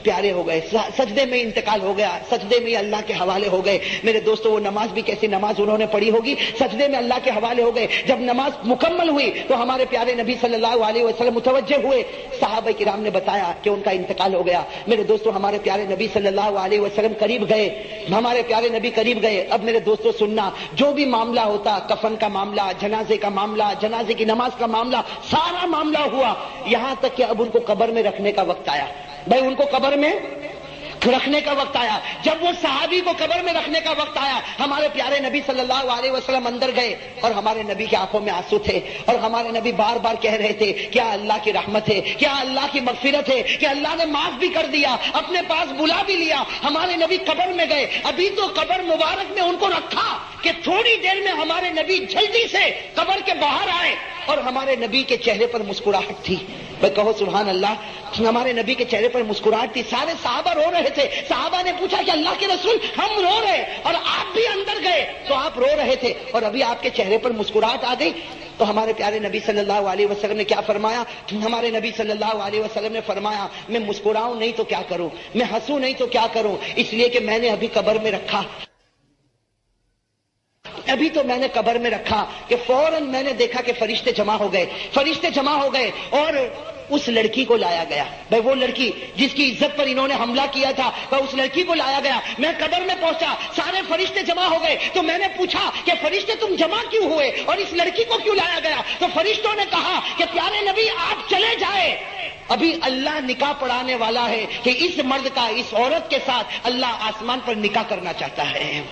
پیارے ہو گئے، سجدے میں انتقال ہو گیا، سجدے میں اللہ کے حوالے ہو گئے. میرے دوستو وہ نماز بھی کیسی نماز انہوں نے پڑھی ہوگی، سجدے میں اللہ کے حوالے ہو گئے. جب نماز مکمل ہوئی تو ہمارے پیارے نبی صلی اللہ علیہ وسلم متوجہ ہوئے، صحابہ کرام نے بتایا کہ ان کا انتقال ہو گیا. میرے دوستو ہمارے پیارے نبی صلی اللہ علیہ وسلم قریب گئے، ہمارے پیارے نبی قریب گئے. اب میرے دوستو سننا، جو بھی معاملہ ہوتا، کفن کا معاملہ، جنازے کا معاملہ، جنازے کی نماز کا معاملہ، سارا معاملہ ہوا، یہاں تک کہ اب ان کو قبر میں رکھنے کا وقت آیا. بھائی ان کو قبر میں رکھنے کا وقت آیا. جب وہ صحابی کو قبر میں رکھنے کا وقت آیا، ہمارے پیارے نبی صلی اللہ علیہ وسلم اندر گئے اور ہمارے نبی کی آنکھوں میں آنسو تھے اور ہمارے نبی بار بار کہہ رہے تھے کیا اللہ کی رحمت ہے، کیا اللہ کی مغفرت ہے، کہ اللہ نے معاف بھی کر دیا، اپنے پاس بلا بھی لیا. ہمارے نبی قبر میں گئے، ابھی تو قبر مبارک میں ان کو رکھا کہ تھوڑی دیر میں ہمارے نبی جلدی سے قبر کے باہر آئے اور ہمارے نبی کے چہرے پر مسکراہٹ تھی. بھائی کہو سبحان اللہ. ہمارے نبی کے چہرے پر مسکراہٹ تھی. سارے صحابہ رو رہے تھے. صحابہ نے پوچھا کہ اللہ کے رسول ہم رو رہے اور آپ بھی اندر گئے تو آپ رو رہے تھے اور ابھی آپ کے چہرے پر مسکراہٹ آ گئی. تو ہمارے پیارے نبی صلی اللہ علیہ وسلم نے کیا فرمایا؟ ہمارے نبی صلی اللہ علیہ وسلم نے فرمایا میں مسکراؤں نہیں تو کیا کروں، میں ہنسوں نہیں تو کیا کروں، اس لیے کہ میں نے ابھی قبر میں رکھا، ابھی تو میں نے قبر میں رکھا کہ فوراً میں نے دیکھا کہ فرشتے جمع ہو گئے، فرشتے جمع ہو گئے اور اس لڑکی کو لایا گیا. بھائی وہ لڑکی جس کی عزت پر انہوں نے حملہ کیا تھا، اس لڑکی کو لایا گیا. میں قبر میں پہنچا، سارے فرشتے جمع ہو گئے تو میں نے پوچھا کہ فرشتے تم جمع کیوں ہوئے اور اس لڑکی کو کیوں لایا گیا؟ تو فرشتوں نے کہا کہ پیارے نبی آپ چلے جائے، ابھی اللہ نکاح پڑھانے والا ہے کہ اس مرد کا اس عورت کے ساتھ اللہ آسمان پر نکاح کرنا چاہتا ہے،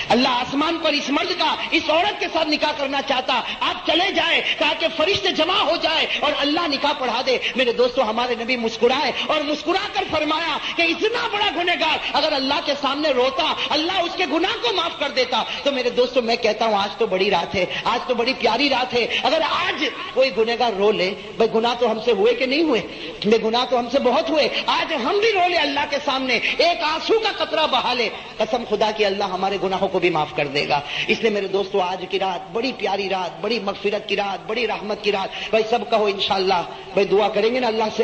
اللہ آسمان پر اس مرد کا اس عورت کے ساتھ نکاح کرنا چاہتا، آپ چلے جائیں تاکہ فرشتے جمع ہو جائے اور اللہ نکاح پڑھا دے. میرے دوستو ہمارے نبی مسکرائے اور مسکرا کر فرمایا کہ اتنا بڑا گنہگار اگر اللہ کے سامنے روتا اللہ اس کے گناہ کو معاف کر دیتا. تو میرے دوستو میں کہتا ہوں آج تو بڑی رات ہے، آج تو بڑی پیاری رات ہے. اگر آج کوئی گنہگار رو لے، بھائی گناہ تو ہم سے ہوئے کہ نہیں ہوئے؟ بے گناہ تو ہم سے بہت ہوئے. آج ہم بھی رو لے اللہ کے سامنے، ایک آنسو کا قطرہ بہا لے، قسم خدا کی اللہ ہمارے گناہوں کو بھی معاف کر دے گا. اس لیے میرے دوستو آج کی رات بڑی پیاری رات، بڑی مغفرت کی رات، بڑی رحمت کی رات. بھائی سب کہو انشاءاللہ. بھائی دعا کریں گے نا اللہ سے،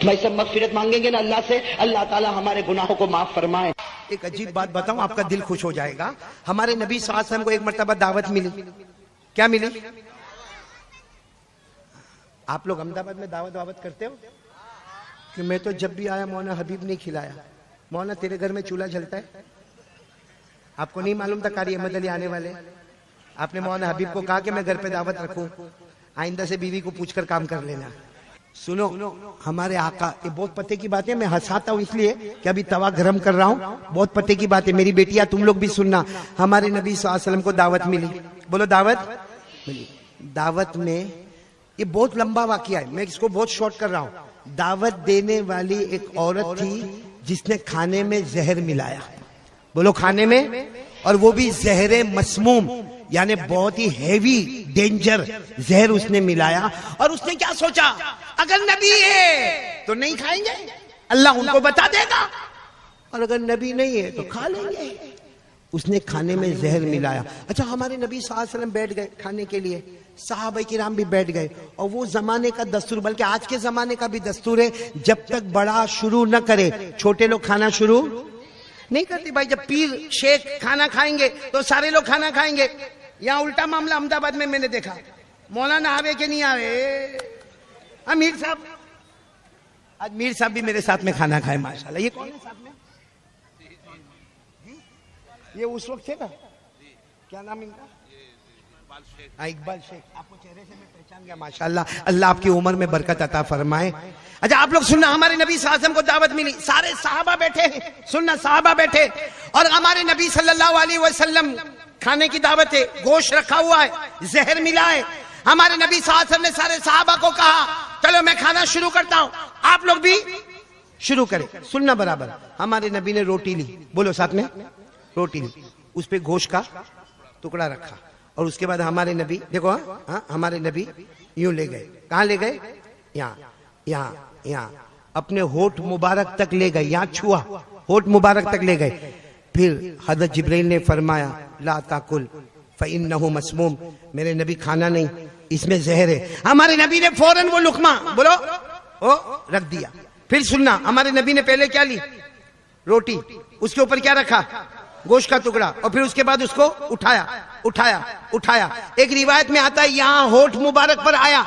بھائی سب مغفرت مانگیں گے نا اللہ سے، اللہ تعالی ہمارے گناہوں کو معاف فرمائے. ایک عجیب بات بتاؤں، آپ کا دل خوش ہو جائے گا. ہمارے نبی صلی اللہ علیہ وسلم کو ایک مرتبہ دعوت ملی. کیا ملی؟ آپ لوگ احمد آباد میں دعوت کرتے ہو کہ میں تو جب بھی آیا مولانا حبیب نہیں کھلایا. مولانا تیرے گھر میں چولہا جلتا ہے؟ آپ کو نہیں معلوم تھا قاری احمد علی آنے والے؟ آپ نے مولانا حبیب کو کہا کہ میں گھر پہ دعوت رکھوں، آئندہ سے بیوی کو پوچھ کر کام کر لینا. سنو ہمارے آقا، یہ بہت پتے کی بات ہے، میں ہنساتا ہوں اس لیے کہ ابھی توا گرم کر رہا ہوں، بہت پتے کی بات ہے. میری بیٹیاں تم لوگ بھی سننا. ہمارے نبی صلی اللہ علیہ وسلم کو دعوت ملی. بولو دعوت ملی. دعوت میں یہ بہت لمبا واقعہ ہے، میں اس کو بہت شارٹ کر رہا ہوں. دعوت دینے والی ایک عورت تھی جس نے کھانے میں زہر ملایا. بولو کھانے میں، اور وہ بھی زہر مسموم، یعنی بہت ہی ہیوی ڈینجر زہر اس نے ملایا. اور اس نے کیا سوچا، اگر نبی ہے تو نہیں کھائیں گے، اللہ ان کو بتا دے گا، اور اگر نبی نہیں ہے تو کھا لیں گے. اس نے کھانے میں زہر ملایا. اچھا ہمارے نبی صلی اللہ علیہ وسلم بیٹھ گئے کھانے کے لیے، صحابہ کرام بھی بیٹھ گئے. اور وہ زمانے کا دستور، بلکہ آج کے زمانے کا بھی دستور ہے، جب تک بڑا شروع نہ کرے چھوٹے لوگ کھانا شروع نہیں کرتے. بھائی جب پیر شیخ کھانا کھائیں گے تو سارے لوگ کھانا کھائیں گے. یہاں الٹا معاملہ احمد آباد میں نے دیکھا. مولانا آوے کہ نہیں آوے، امیر صاحب، آج میر صاحب بھی میرے ساتھ میں کھانا کھائے ماشاءاللہ. یہ کون ہے ساتھ میں؟ یہ اس وقت تھے نا، کیا نام ان کا؟ اقبال شیخ. آپ کو چہرے سے میں پہچان گیا ماشاءاللہ. اللہ آپ کی عمر میں برکت عطا فرمائے. اچھا آپ لوگ سننا، ہمارے نبی صلی اللہ علیہ وسلم کو دعوت ملی، سارے صحابہ بیٹھے ہیں. سننا صحابہ بیٹھے اور ہمارے نبی صلی اللہ علیہ وسلم کھانے کی دعوت ہے، گوشت رکھا ہوا ہے، زہر ملا ہے. ہمارے نبی صلی اللہ علیہ وسلم نے سارے صحابہ کو کہا چلو میں کھانا شروع کرتا ہوں, آپ لوگ بھی شروع کریں. سننا برابر, ہمارے نبی نے روٹی لی, بولو ساتھ میں, روٹی لی, اس پہ گوشت کا ٹکڑا رکھا, اور اس کے بعد ہمارے نبی دیکھو, ہاں ہمارے نبی یوں لے گئے, کہاں لے گئے, یہاں یہاں یہاں, اپنے ہونٹ مبارک تک لے گئے, یہاں چھوا, ہونٹ مبارک تک لے گئے. پھر حضرت جبرائیل نے فرمایا لا تاکل فإنہ مسموم, میرے نبی کھانا نہیں, اس میں زہر ہے. ہمارے نبی نے فوراً وہ لقمہ بولو او رکھ دیا. پھر سننا, ہمارے نبی نے پہلے کیا لی, روٹی, اس کے اوپر کیا رکھا, گوشت کا ٹکڑا, اور پھر اس کے بعد اس کو اٹھایا اٹھایا اٹھایا. ایک روایت میں آتا ہے یہاں ہونٹ مبارک پر آیا,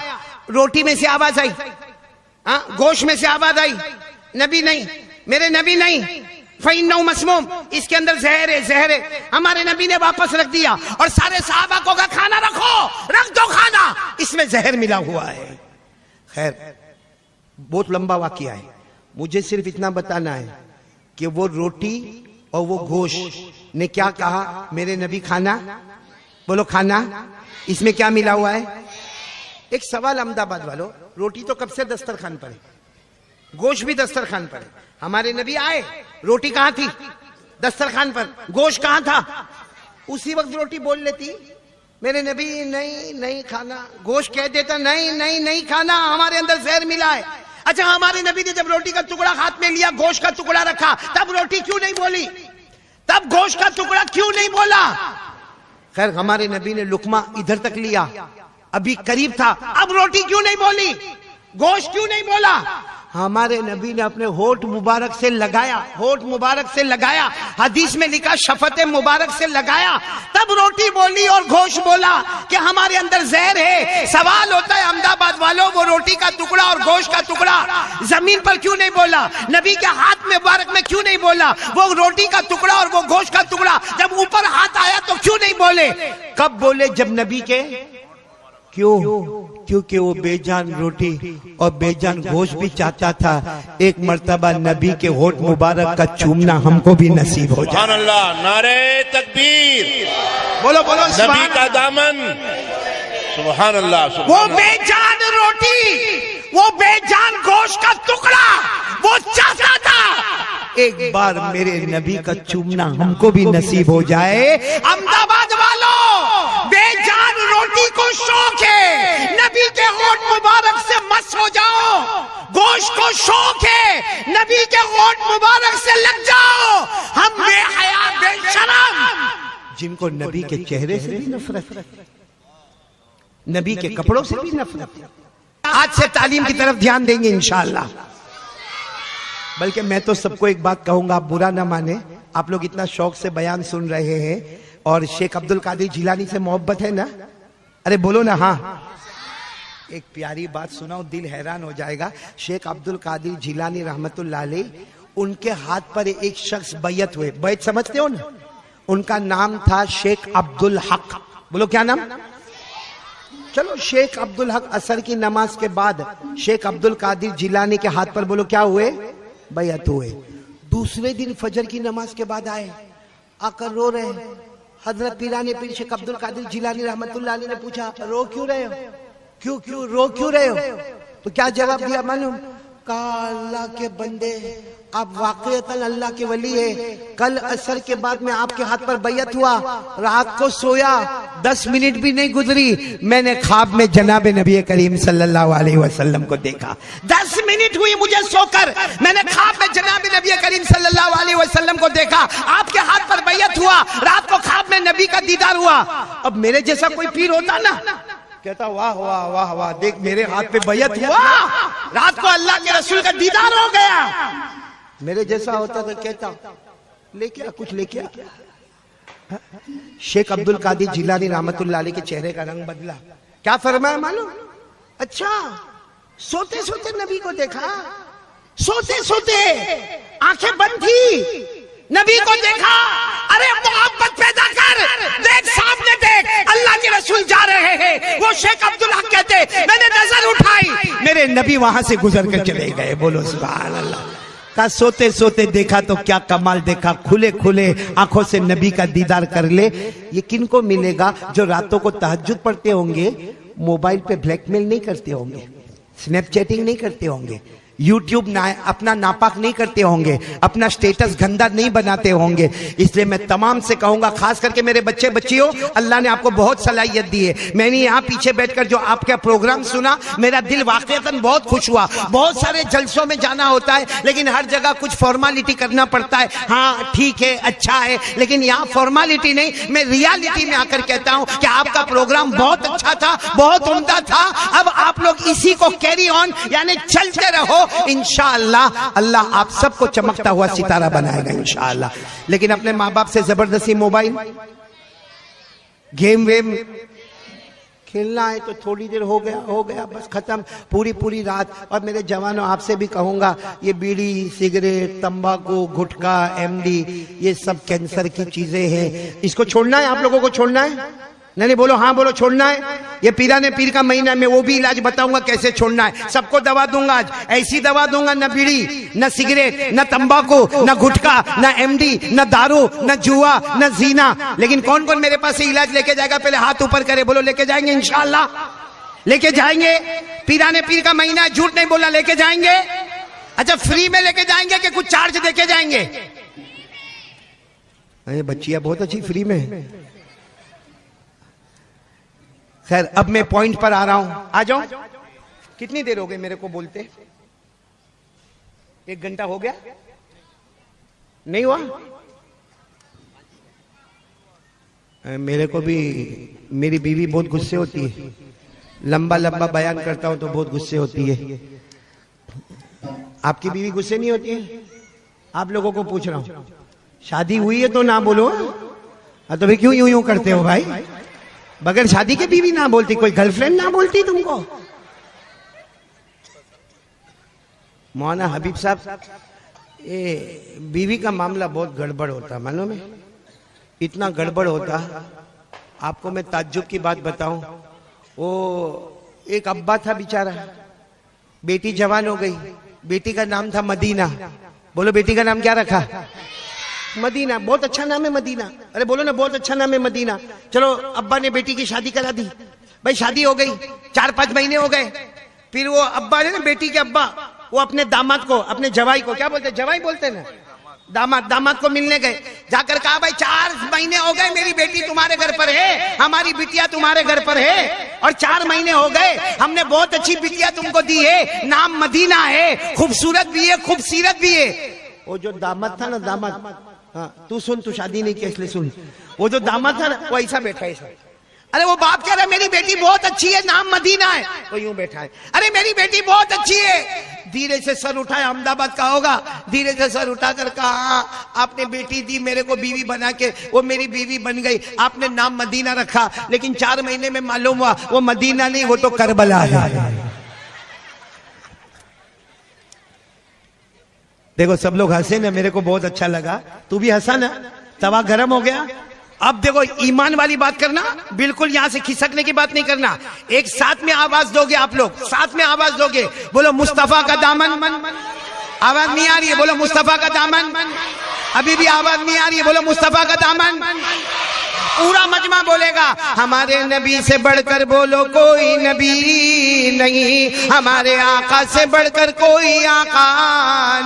روٹی میں سے آواز آئی, گوشت میں سے آواز آئی, نبی نہیں, میرے نبی نہیں, فإنہ مسموم, اس کے اندر زہر ہے, زہر ہے. ہمارے نبی نے واپس رکھ دیا اور سارے صحابہ کو کہا کھانا رکھو, رکھ دو کھانا, اس میں زہر ملا ہوا ہے. خیر بہت لمبا واقعہ ہے, مجھے صرف اتنا بتانا ہے کہ وہ روٹی اور وہ گوشت نے کیا کہا, میرے نبی کھانا, بولو کھانا, اس میں کیا ملا ہوا ہے. ایک سوال احمد آباد والوں, روٹی تو کب سے دسترخوان پر ہے, گوشت بھی دسترخوان پر ہے. ہمارے نبی آئے, روٹی کہاں تھی, دسترخوان پر, گوشت کہاں تھا, اسی وقت روٹی بول لیتی, میرے نبی نہیں نہیں کھانا, گوشت کہہ دیتا نہیں نہیں نہیں کھانا, ہمارے اندر زہر ملا ہے. اچھا ہمارے نبی نے جب روٹی کا ٹکڑا ہاتھ میں لیا, گوشت کا ٹکڑا رکھا, تب روٹی کیوں نہیں بولی, تب گوشت کا ٹکڑا کیوں نہیں بولا. خیر ہمارے نبی نے لقمہ ادھر تک لیا, ابھی قریب تھا, اب روٹی کیوں نہیں بولی, گوشت کیوں نہیں بولا. ہمارے نبی نے اپنے ہونٹ مبارک سے لگایا, ہونٹ مبارک سے لگایا, حدیث میں لکھا شفت مبارک سے لگایا, تب روٹی بولی اور گوشت بولا کہ ہمارے اندر زہر ہے. سوال ہوتا ہے احمد آباد والوں, وہ روٹی کا ٹکڑا اور گوشت کا ٹکڑا زمین پر کیوں نہیں بولا, نبی کے ہاتھ مبارک میں کیوں نہیں بولا, وہ روٹی کا ٹکڑا اور وہ گوشت کا ٹکڑا جب اوپر ہاتھ آیا تو کیوں نہیں بولے, کب بولے, جب نبی کے, کیوں, کیونکہ وہ بے جان روٹی اور بے جان گوشت بھی چاہتا تھا. ایک مرتبہ نبی کے ہونٹ مبارک کا چومنا ہم کو بھی نصیب ہو جائے. سبحان اللہ, نعرہ تکبیر, بولو بولو نبی کا دامن, سبحان اللہ. وہ بے جان روٹی, وہ بے جان گوشت کا ٹکڑا وہ چاہتا تھا ایک بار میرے نبی کا چومنا ہم کو بھی نصیب ہو جائے. احمد آباد والوں, بے جان روٹی کو شوق ہے, نبی کے ہونٹ مبارک سے مس ہو جاؤ. گوشت کو شوق ہے, نبی کے ہونٹ مبارک سے لگ جاؤ. ہم بے حیا بے شرم, جن کو نبی کے چہرے سے بھی نفرت, نبی کے کپڑوں سے بھی نفرت, آج سے تعلیم کی طرف دھیان دیں گے انشاءاللہ. بلکہ میں تو سب کو ایک بات کہوں گا, آپ برا نہ مانے, آپ لوگ اتنا شوق سے بیان سن رہے ہیں اور شیخ عبد القادر جیلانی سے محبت ہے نا, ارے بولو نا ہاں. ایک پیاری بات سناؤ, دل حیران ہو جائے گا. شیخ عبد القادر جیلانی رحمت اللہ علیہ, ان کے ہاتھ پر ایک شخص بیعت ہوئے, بیعت سمجھتے ہو نا, ان کا نام تھا شیخ عبد الحق. بولو کیا نام, چلو شیخ عبد الحق عصر کی نماز کے بعد شیخ عبد القادر جیلانی کے ہاتھ پر بولو کیا ہوئے, بیعت ہوئے. دوسرے دن فجر کی نماز کے بعد آئے, آ کر رو رہے ہیں. حضرت پیران پیر شیخ عبد القادر جیلانی رحمت اللہ علیہ نے پوچھا رو کیوں رہے ہو, کیوں رو کیوں رہے ہو, تو کیا جواب دیا معلوم, کہا اللہ کے بندے آپ واقعتاً اللہ کے ولی ہے, کل عصر کے بعد میں آپ کے ہاتھ پر بیعت ہوا, رات کو سویا 10 منٹ بھی نہیں گزری, میں نے خواب میں جناب نبی کریم صلی اللہ علیہ وسلم کو دیکھا. 10 منٹ ہوئی مجھے سو کر, میں نے خواب میں جناب نبی کریم صلی اللہ علیہ وسلم کو دیکھا, آپ کے ہاتھ پر بیعت ہوا, رات کو خواب میں نبی کا دیدار ہوا. اب میرے جیسا کوئی پیر ہوتا نا, کہتا واہ واہ واہ واہ, دیکھ میرے ہاتھ پہ بیعت ہوا, رات کو اللہ کے رسول کا دیدار ہو گیا. میرے جیسا ہوتا تو کہتا لے کے کچھ لے کے. شیخ عبد القادر جیلانی رحمت اللہ علیہ کے چہرے کا رنگ بدلا. کیا فرمایا معلوم, اچھا سوتے سوتے نبی کو دیکھا, سوتے سوتے آنکھیں بند تھی, نبی کو دیکھا, ارے محبت پیدا کر, دیکھ سامنے دیکھ, اللہ کے رسول جا رہے ہیں. وہ شیخ عبد الحق کہتے میں نے نظر اٹھائی, میرے نبی وہاں سے گزر کر چلے گئے. بولو سبحان اللہ. کہا سوتے سوتے دیکھا تو کیا کمال دیکھا, کھلے کھلے آنکھوں سے نبی کا دیدار کر لے. یہ کن کو ملے گا؟ جو راتوں کو تہجد پڑھتے ہوں گے, موبائل پہ بلیک میل نہیں کرتے ہوں گے, سنیپ چیٹنگ نہیں کرتے ہوں گے, یوٹیوب اپنا ناپاک نہیں کرتے ہوں گے, اپنا سٹیٹس گندا نہیں بناتے ہوں گے. اس لیے میں تمام سے کہوں گا, خاص کر کے میرے بچے بچیوں, اللہ نے آپ کو بہت صلاحیت دی ہے. میں نے یہاں پیچھے بیٹھ کر جو آپ کا پروگرام سنا, میرا دل واقعتاً بہت خوش ہوا. بہت سارے جلسوں میں جانا ہوتا ہے, لیکن ہر جگہ کچھ فارمالٹی کرنا پڑتا ہے. ہاں ٹھیک ہے, اچھا ہے, لیکن یہاں فارمالٹی نہیں, میں ریالٹی میں آ کر کہتا ہوں کہ آپ کا پروگرام بہت اچھا تھا, بہت عمدہ تھا. اب آپ لوگ اسی کو کیری آن, یعنی چلتے رہو. انشاءاللہ اللہ آپ سب کو چمکتا ہوا ستارہ بنائے گا انشاءاللہ. لیکن اپنے ماں باپ سے زبردستی موبائل گیم ویم کھیلنا ہے تو تھوڑی دیر ہو گیا بس ختم, پوری رات. اور میرے جوانوں آپ سے بھی کہوں گا, یہ بیڑی, سگریٹ, تمباکو, گھٹکا, ایم ڈی, یہ سب کینسر کی چیزیں ہیں. اس کو چھوڑنا ہے, آپ لوگوں کو چھوڑنا ہے. نہیں بولو, ہاں بولو, چھوڑنا ہے. یہ پیرانے پیر کا مہینہ میں وہ بھی علاج بتاؤں گا کیسے چھوڑنا ہے. سب کو دوا دوں گا آج, ایسی دوا دوں گا, نہ بیڑی, نہ سگریٹ, نہ تمباکو, نہ گھٹکا, نہ ایم ڈی, نہ دارو, نہ جوا, نہ زینا. لیکن کون کون میرے پاس سے علاج لے کے جائے گا؟ پہلے ہاتھ اوپر کرے, بولو لے کے جائیں گے انشاءاللہ. لے کے جائیں گے. پیرانے پیر کا مہینہ ہے, جھوٹ نہیں بولنا, لے کے جائیں گے. اچھا فری میں لے کے جائیں گے کہ کچھ چارج دے کے جائیں گے؟ بچیاں بہت اچھی فری میں. خیر اب میں پوائنٹ پر آ رہا ہوں, آ جاؤں. کتنی دیر ہو گئی میرے کو بولتے؟ 1 گھنٹہ ہو گیا؟ نہیں ہوا؟ میرے کو بھی میری بیوی بہت غصے ہوتی ہے, لمبا بیان کرتا ہوں تو بہت غصے ہوتی ہے. آپ کی بیوی غصے نہیں ہوتی ہے؟ آپ لوگوں کو پوچھ رہا ہوں, شادی ہوئی ہے تو نہ بولو. تو بھی کیوں یوں کرتے ہو بھائی؟ بغیر شادی کے بیوی نہ بولتی, کوئی گرل فرینڈ نہ بولتی تم کو؟ مولانا حبیب صاحب, یہ بیوی کا معاملہ بہت گڑبڑ ہوتا, معلوم ہے؟ اتنا گڑبڑ ہوتا. آپ کو میں تعجب کی بات بتاؤں, وہ ایک ابا تھا بیچارہ, بیٹی جوان ہو گئی, بیٹی کا نام تھا مدینہ. بولو بیٹی کا نام کیا رکھا؟ مدینہ. بہت اچھا نام ہے مدینہ. ارے بولو نا, بہت اچھا نام ہے مدینہ. چلو ابا نے بیٹی کی شادی کرا دی, بھائی شادی ہو گئی, 4-5 مہینے ہو گئے. پھر وہ ابا ہے نا, بیٹی کے ابا, وہ اپنے داماد کو, اپنے جوائی کو, کیا بولتے, جوائی بولتے نا, داماد کو ملنے گئے. جا کر کہا بھائی 4 مہینے ہو گئے میری بیٹی تمہارے گھر پر ہے, ہماری بٹیا تمہارے گھر پر ہے, اور 4 مہینے ہو گئے, ہم نے بہت اچھی بٹیا تم کو دی ہے, نام مدینہ ہے, خوبصورت بھی ہے, خوبصیرت بھی ہے. وہ جو داماد تھا نا, داماد, ہاں تو سن, تو شادی نہیں کی اس لیے سن. وہ جو داماد تھا نا, وہ ایسا بیٹھا ہے ایسا. ارے وہ باپ کہہ رہا ہے میری بیٹی بہت اچھی ہے, نام مدینہ ہے, وہ یوں بیٹھا ہے. ارے میری بیٹی بہت اچھی ہے. دھیرے سے سر اٹھایا, احمد آباد کا ہوگا, دھیرے سے سر اٹھا کر کہا آپ نے بیٹی دی میرے کو بیوی بنا کے, وہ میری بیوی بن گئی, آپ نے نام مدینہ رکھا, لیکن 4 مہینے میں معلوم ہوا وہ مدینہ نہیں, وہ تو کربلا ہے. دیکھو سب لوگ ہنسے نا, میرے کو بہت اچھا لگا, تو بھی ہنسا نا, توا گرم ہو گیا. اب دیکھو ایمان والی بات کرنا, بالکل یہاں سے کھسکنے کی بات نہیں کرنا. ایک ساتھ میں آواز دو گے, آپ لوگ ساتھ میں آواز دو گے, بولو مصطفیٰ کا دامن. آواز نہیں آ رہی ہے, بولو مصطفیٰ کا دامن. ابھی بھی آواز نہیں آ رہی ہے, بولو مصطفیٰ کا دامن. پورا مجمع بولے گا, ہمارے نبی سے بڑھ کر بولو کوئی نبی نہیں, ہمارے آقا سے بڑھ کر کوئی آقا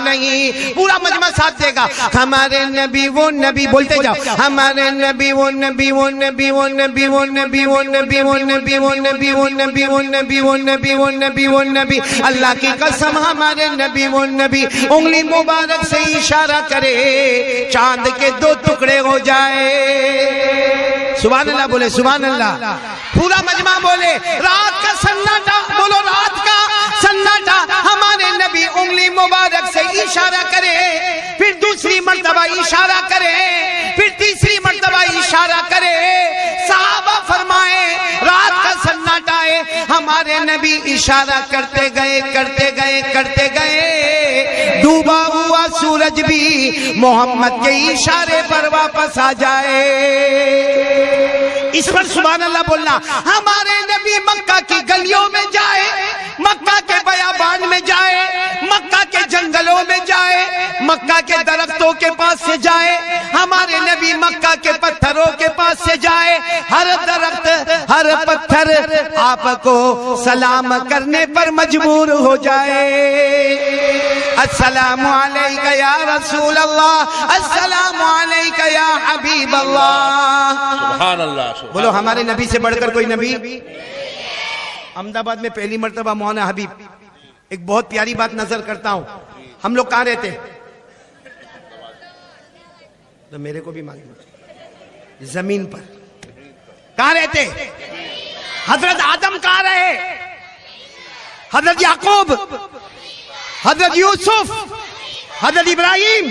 نہیں. پورا مجمع ساتھ دے گا, ہمارے نبی وہ نبی, بولتے جاؤ, ہمارے نبی وہ نبی, وہ نبی, وہ نبی, وہ نبی, وہ نبی, وہ نبی, وہ نبی, وہ نبی, وہ نبی, وہ نبی, وہ نبی, وہ نبی. اللہ کی قسم ہمارے نبی وہ نبی, انگلی مبارک سے اشارہ کرے, چاند کے 2 ٹکڑے ہو جائے. سبحان اللہ بولے, سبحان اللہ. پورا مجمع بولے, رات کا سناٹا, بولو رات کا سناٹا, ہمارے نبی انگلی مبارک سے اشارہ کرے, پھر دوسری مرتبہ اشارہ کرے, پھر تیسری مرتبہ اشارہ کرے. صحابہ فرمائے رات کا سناٹا ہے, ہمارے نبی اشارہ کرتے گئے, کرتے گئے, کرتے گئے, ڈوبا ہوا سورج بھی محمد کے اشارے پر واپس آ جائے. اس پر سبحان اللہ بولنا. ہمارے نبی مکہ کی گلیوں میں جائے, مکہ کے بیابان میں جائے, مکہ کے جنگلوں میں جائے, مکہ کے درختوں کے پاس سے جائے, ہمارے نبی مکہ کے پتھروں کے پاس سے جائے, ہر درخت ہر پتھر آپ کو سلام کرنے پر مجبور ہو جائے. السلام علیکہ یا رسول اللہ, السلام علیکہ یا حبیب اللہ. سبحان اللہ. بولو ہمارے نبی سے بڑھ کر کوئی نبی. احمد آباد میں پہلی مرتبہ مولانا حبیب, ایک بہت پیاری بات نظر کرتا ہوں. ہم لوگ کہاں رہتے؟ تو میرے کو بھی معلوم, زمین پر. کہاں رہتے؟ حضرت آدم کہاں رہے؟ حضرت یعقوب, حضرت یوسف, حضرت ابراہیم,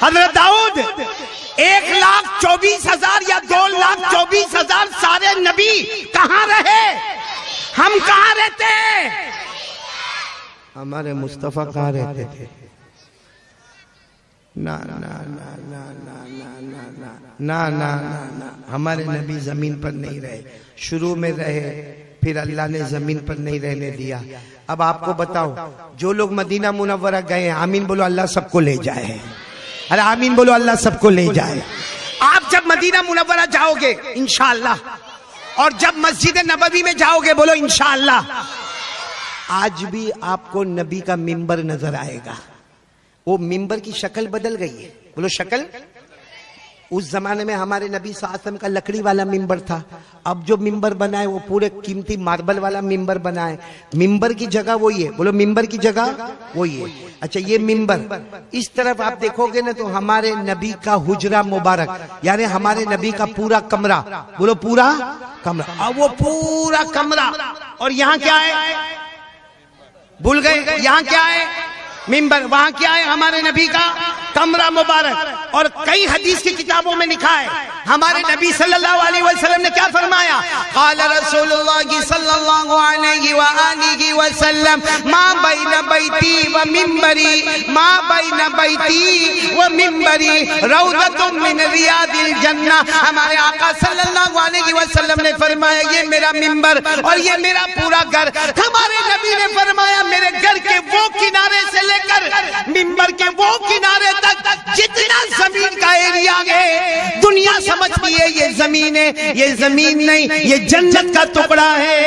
حضرت داؤد. 1,24,000 یا 2,24,000 سارے نبی کہاں رہے؟ ہم کہاں رہتے ہیں؟ ہمارے مصطفیٰ کہاں رہتے تھے؟ نا نا نا نا نا نا نا نا نا, ہمارے نبی زمین پر نہیں رہے. شروع میں رہے, پھر اللہ نے زمین پر نہیں رہنے دیا. اب آپ کو بتاؤ, جو لوگ مدینہ منورہ گئے, آمین بولو اللہ سب کو لے جائے. ارے آمین بولو اللہ سب کو لے جائے. آپ جب مدینہ منورہ جاؤ گے انشاءاللہ, اور جب مسجد نبوی میں جاؤ گے, بولو انشاءاللہ, آج بھی آپ کو نبی کا ممبر نظر آئے گا. وہ ممبر کی شکل بدل گئی ہے. بولو شکل. اس زمانے میں ہمارے نبی صلی اللہ علیہ وسلم کا لکڑی والا ممبر تھا. اب جو ممبر بنا ہے وہ پورے قیمتی ماربل والا ممبر بنا ہے. ممبر کی جگہ وہی ہے. بولو ممبر کی جگہ وہی ہے. اچھا یہ ممبر, اس طرف آپ دیکھو گے نا تو ہمارے نبی کا حجرہ مبارک, یعنی ہمارے نبی کا پورا کمرہ. بولو پورا کمرہ. اور وہ پورا کمرہ, اور یہاں کیا ہے؟ بھول گئے. یہاں کیا ہے؟ ممبر. وہاں کیا ہے؟ ہمارے نبی کا کمرہ مبارک. اور کئی حدیث کی کتابوں میں لکھا ہے ہمارے نبی صلی اللہ علیہ وسلم نے کیا فرمایا؟ قال رسول اللہ صلی اللہ علیہ وآلہ وسلم ما بین بیتی و ممبری, ما بین بیتی و ممبری روضۃ من ریاض الجنہ. ہمارے آقا صلی اللہ علیہ وسلم نے فرمایا یہ میرا ممبر اور یہ میرا پورا گھر. ہمارے نبی نے فرمایا میرے گھر کے وہ کنارے سے لے کر ممبر کے وہ کنارے تک جتنا زمین کا ایریا ہے, دنیا سمجھتی ہے یہ زمین ہے. یہ زمین نہیں, یہ جنت کا ٹکڑا ہے.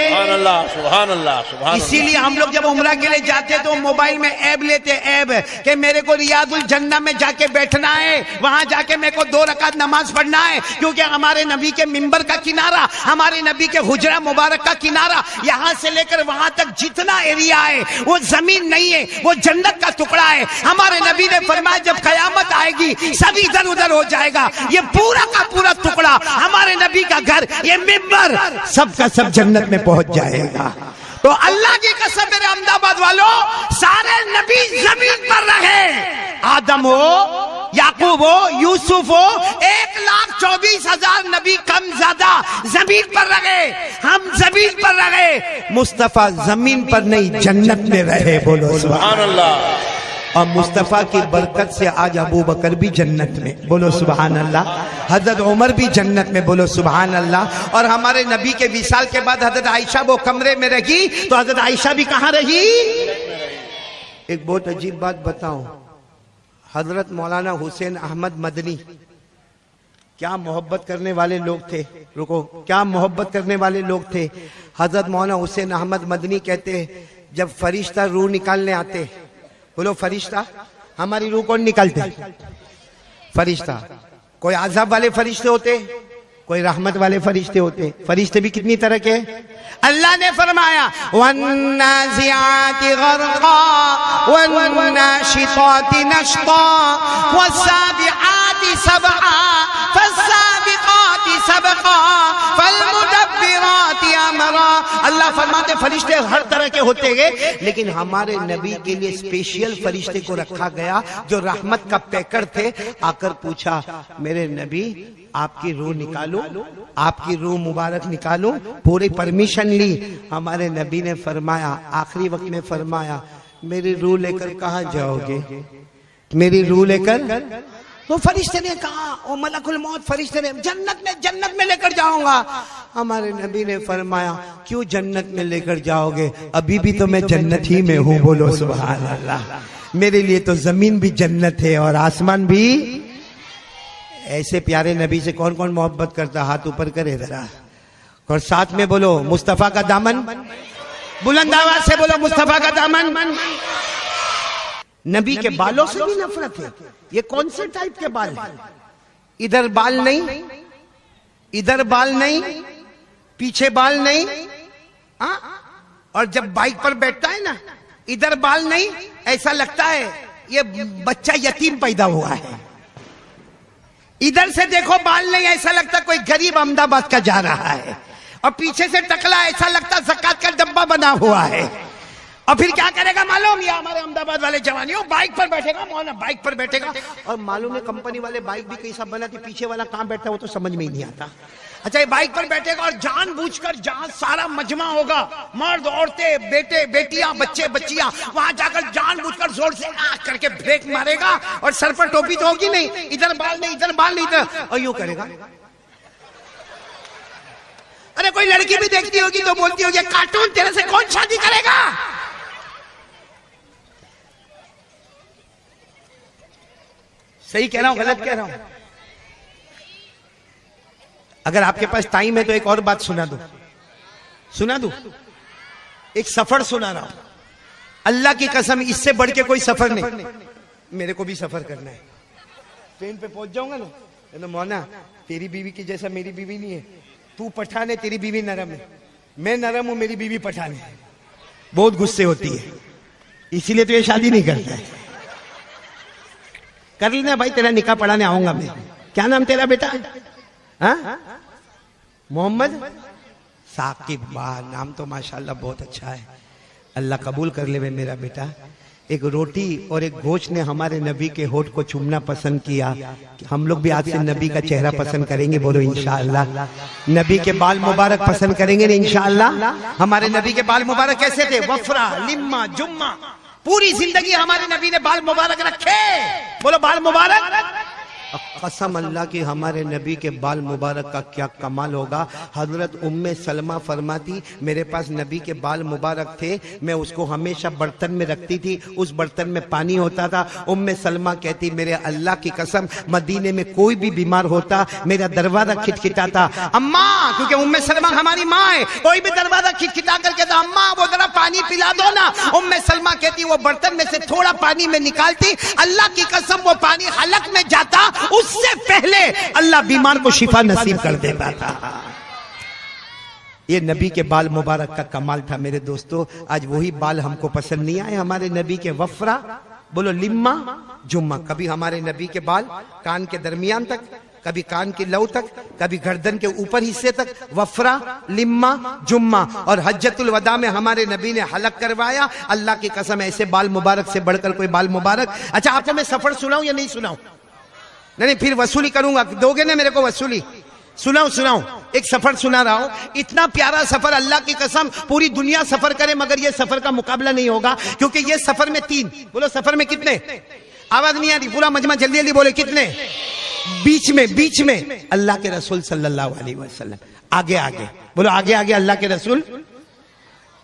سبحان اللہ. سبحان اللہ. سبحان اسی لیے ہم لوگ جب عمرہ کے لیے جاتے تو موبائل میں ایب لیتے, ایب کہ میرے کو ریاض الجنہ میں جا کے بیٹھنا ہے, وہاں جا کے میرے کو 2 رکعت نماز پڑھنا ہے, کیونکہ ہمارے نبی کے ممبر کا کنارہ, ہمارے نبی کے حجرہ مبارک کا کنارہ, یہاں سے لے کر وہاں تک جتنا ایریا ہے وہ زمین نہیں ہے, وہ جنت کا ٹکڑا ہے. ہمارے نبی نے فرمایا جب قیامت آئے گی سب ادھر ادھر ہو جائے گا, یہ پورا کا پورا ٹکڑا ہمارے نبی کا گھر, یہ ممبر سب کا سب جنت میں پہنچ جائے گا. تو اللہ کی قسم میرے احمد آباد والوں, سارے نبی زمین پر رہے. آدم ہو, یعقوب ہو, یوسف ہو, 1,24,000 نبی کم زیادہ زمین پر رہے. ہم زمین پر رہے, مصطفیٰ زمین پر نہیں جنت میں رہے. بولو سبحان اللہ. اور مصطفیٰ کی برکت سے آج ابو بکر بھی جنت میں. بولو سبحان اللہ. حضرت عمر بھی جنت میں. بولو سبحان اللہ. اور ہمارے نبی کے وصال کے بعد حضرت عائشہ وہ کمرے میں رہی, تو حضرت عائشہ بھی کہاں رہی؟ ایک بہت عجیب بات بتاؤں, حضرت مولانا حسین احمد مدنی کیا محبت کرنے والے لوگ تھے. رکو, کیا محبت کرنے والے لوگ تھے. حضرت مولانا حسین احمد مدنی کہتے جب فرشتہ روح نکالنے آتے, بولو فرشتہ, ہماری روح کون نکالتے؟ فرشتہ. کوئی عذاب والے فرشتے ہوتے, کوئی رحمت والے فرشتے ہوتے. فرشتے بھی کتنی طرح کے؟ اللہ نے فرمایا وَالنَّازِعَاتِ غَرْقًا وَالنَّاشِطَاتِ نَشْطًا وَالسَّابِحَاتِ سَبْحًا فَالسَّابِقَاتِ سَبْقًا فَالْمُدَبِّرَاتِ أَمْرًا. اللہ فرماتے فرشتے ہر طرح کے ہوتے گئے, لیکن ہمارے نبی کے لیے اسپیشل فرشتے کو رکھا گیا جو رحمت کا پیکر تھے. آ کر پوچھا میرے نبی آپ کی روح نکالو, آپ کی روح مبارک نکالو. پوری پرمیشن لی. ہمارے نبی نے فرمایا, آخری وقت میں فرمایا میری روح لے کر کہاں جاؤ گے؟ میری روح لے کر. تو فرشتے نے کہا, او ملک الموت, فرشتے نے جنت میں لے کر جاؤں گا. ہمارے نبی نے فرمایا کیوں جنت میں لے کر جاؤ گے؟ ابھی بھی تو میں جنت ہی میں ہوں. بولو سبحان اللہ. میرے لیے تو زمین بھی جنت ہے اور آسمان بھی. ایسے پیارے نبی سے کون کون محبت کرتا؟ ہاتھ اوپر کرے ذرا اور ساتھ میں بولو مصطفیٰ کا دامن. بلند آواز سے بولو مصطفیٰ کا دامن. نبی کے بالوں سے بھی نفرت ہے. یہ کون سے ٹائپ کے بال ہیں؟ ادھر بال نہیں, ادھر بال نہیں, پیچھے بال نہیں. اور جب بائک پر بیٹھتا ہے نا ادھر بال نہیں, ایسا لگتا ہے یہ بچہ یتیم پیدا ہوا ہے. ادھر سے دیکھو بال نہیں, ایسا لگتا کوئی غریب احمد آباد کا جا رہا ہے. اور پیچھے سے ٹکلا ایسا لگتا زکات کا ڈبہ بنا ہوا ہے. اور پھر کیا کرے گا معلوم؟ یہ ہمارے احمد آباد والے جوانیوں بائک پر بیٹھے گا, مولانا بائک پر بیٹھے گا. اور معلوم ہے کمپنی والے بائک بھی کیسا بنا کہ پیچھے والا کہاں بیٹھتا ہے وہ تو سمجھ میں ہی نہیں آتا. اچھا یہ بائک پر بیٹھے گا اور جان بوجھ کر جہاں سارا مجمع ہوگا, مرد عورتیں بیٹے بیٹیاں بچے بچیاں, وہاں جا کر جان بوجھ کر زور سے آنکھ کر کے بریک مارے گا. اور سر پر ٹوپی تو ہوگی نہیں, ادھر بال نہیں, ادھر بال نہیں, ادھر, اور یوں کرے گا. ارے کوئی لڑکی بھی دیکھتی ہوگی تو بولتی ہوگی کارٹون تیرے سے کون شادی کرے گا. صحیح کہہ رہا ہوں غلط کہہ رہا ہوں؟ اگر آپ کے پاس ٹائم ہے تو ایک اور بات سنا دوں. ایک سفر سنا رہا ہوں, اللہ کی قسم اس سے بڑھ کے کوئی سفر نہیں. میرے کو بھی سفر کرنا ہے, ٹرین پہ پہنچ جاؤں گا نا. مونا تیری بیوی کی جیسا میری بیوی نہیں ہے. تو پٹھان ہے, تیری بیوی نرم ہے. میں نرم ہوں, میری بیوی پٹھان ہے. بہت غصے ہوتی ہے, اسی لیے تو یہ شادی نہیں کرتا ہے. کر لینا بھائی, تیرا نکاح پڑھانے آؤں گا میں. کیا نام تیرا بیٹا؟ محمد ثاقب. نام تو ماشاءاللہ بہت اچھا ہے, اللہ قبول کر لے میرا بیٹا. ایک روٹی اور ایک گوشت نے ہمارے نبی کے ہونٹ کو چومنا پسند کیا. ہم لوگ بھی آج سے نبی کا چہرہ پسند کریں گے. بولو انشاءاللہ. نبی کے بال مبارک پسند کریں گے انشاءاللہ. ہمارے نبی کے بال مبارک کیسے تھے؟ وفرا, لما, جمعہ. پوری زندگی ہمارے نبی نے بال مبارک رکھے. بولو بال مبارک. قسم اللہ کی ہمارے نبی کے بال مبارک کا کیا کمال ہوگا. حضرت ام سلمہ فرماتی میرے پاس نبی کے بال مبارک تھے, میں اس کو ہمیشہ برتن میں رکھتی تھی, اس برتن میں پانی ہوتا تھا. ام سلمہ کہتی میرے اللہ کی قسم مدینے میں کوئی بھی بیمار ہوتا میرا دروازہ کھٹکھٹاتا. اماں, کیونکہ ام سلمہ ہماری ماں ہے, کوئی بھی دروازہ کھٹکھٹا کر کہتا اماں وہ ذرا پانی پلا دو نا. ام سلمہ کہتی وہ برتن میں سے تھوڑا پانی میں نکالتی, اللہ کی قسم وہ پانی حلق میں جاتا, اس سے پہلے اللہ بیمار کو شفا نصیب کر دیتا تھا. یہ نبی کے بال مبارک کا کمال تھا میرے دوستو. آج وہی بال ہم کو پسند نہیں آئے. ہمارے نبی کے وفرا, بولو لما, جمعہ. کبھی ہمارے نبی کے بال کان کے درمیان تک, کبھی کان کی لو تک, کبھی گردن کے اوپر حصے تک. وفرا, لما, جمعہ. اور حجۃ الوداع میں ہمارے نبی نے حلق کروایا. اللہ کی قسم ایسے بال مبارک سے بڑھ کر کوئی بال مبارک. اچھا آپ کو میں سفر سناؤں یا نہیں سناؤں؟ نہیں پھر وصولی کروں گا, دو گے نا میرے کو وصولی. سناؤں. ایک سفر سنا رہا ہوں, اتنا پیارا سفر, اللہ کی قسم پوری دنیا سفر کرے مگر یہ سفر کا مقابلہ نہیں ہوگا. کیونکہ یہ سفر میں 3, بولو سفر میں کتنے؟ آواز نہیں آ رہی, پورا مجمع جلدی جلدی بولے کتنے؟ بیچ میں اللہ کے رسول صلی اللہ علیہ وسلم. آگے بولو آگے اللہ کے رسول.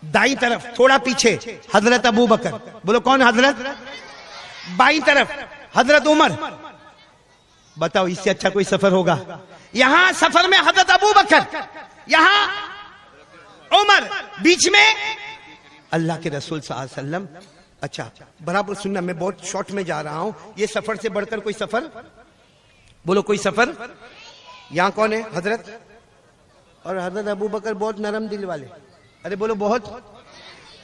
دائیں طرف تھوڑا پیچھے حضرت ابو بکر. بولو کون حضرت؟ بائیں طرف حضرت عمر. بتاؤ اس سے اچھا کوئی سفر ہوگا؟ یہاں سفر میں حضرت ابو بکر, یہاں عمر, بیچ میں اللہ کے رسول صلی اللہ علیہ وسلم. اچھا برابر سننا, میں بہت شارٹ میں جا رہا ہوں. یہ سفر سے بڑھ کر کوئی سفر, بولو کوئی سفر. یہاں کون ہے؟ حضرت, اور حضرت ابو بکر بہت نرم دل والے. ارے بولو بہت.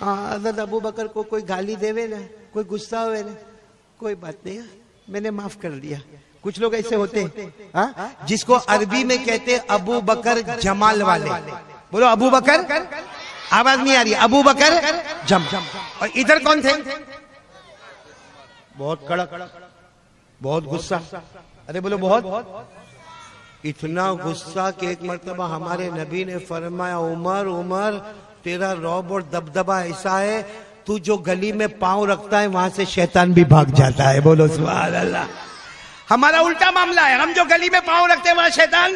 حضرت ابو بکر کو کوئی گالی دے نا, کوئی غصہ ہوئے نا, کوئی بات نہیں, میں نے معاف کر دیا. کچھ لوگ ایسے ہوتے ہیں جس کو عربی میں کہتے ابو بکر جمال والے. بولو ابو بکر. آواز نہیں آ رہی, ابو بکر جم. اور ادھر کون تھے؟ بہت کڑک, بہت غصہ. ارے بولو بہت. اتنا غصہ کہ ایک مرتبہ ہمارے نبی نے فرمایا عمر تیرا رعب اور دبدبا ایسا ہے تو جو گلی میں پاؤں رکھتا ہے وہاں سے شیطان بھی بھاگ جاتا ہے. بولو سبحان اللہ. ہمارا الٹا معاملہ ہے, ہم جو گلی میں پاؤں رکھتے ہیں وہاں شیطان.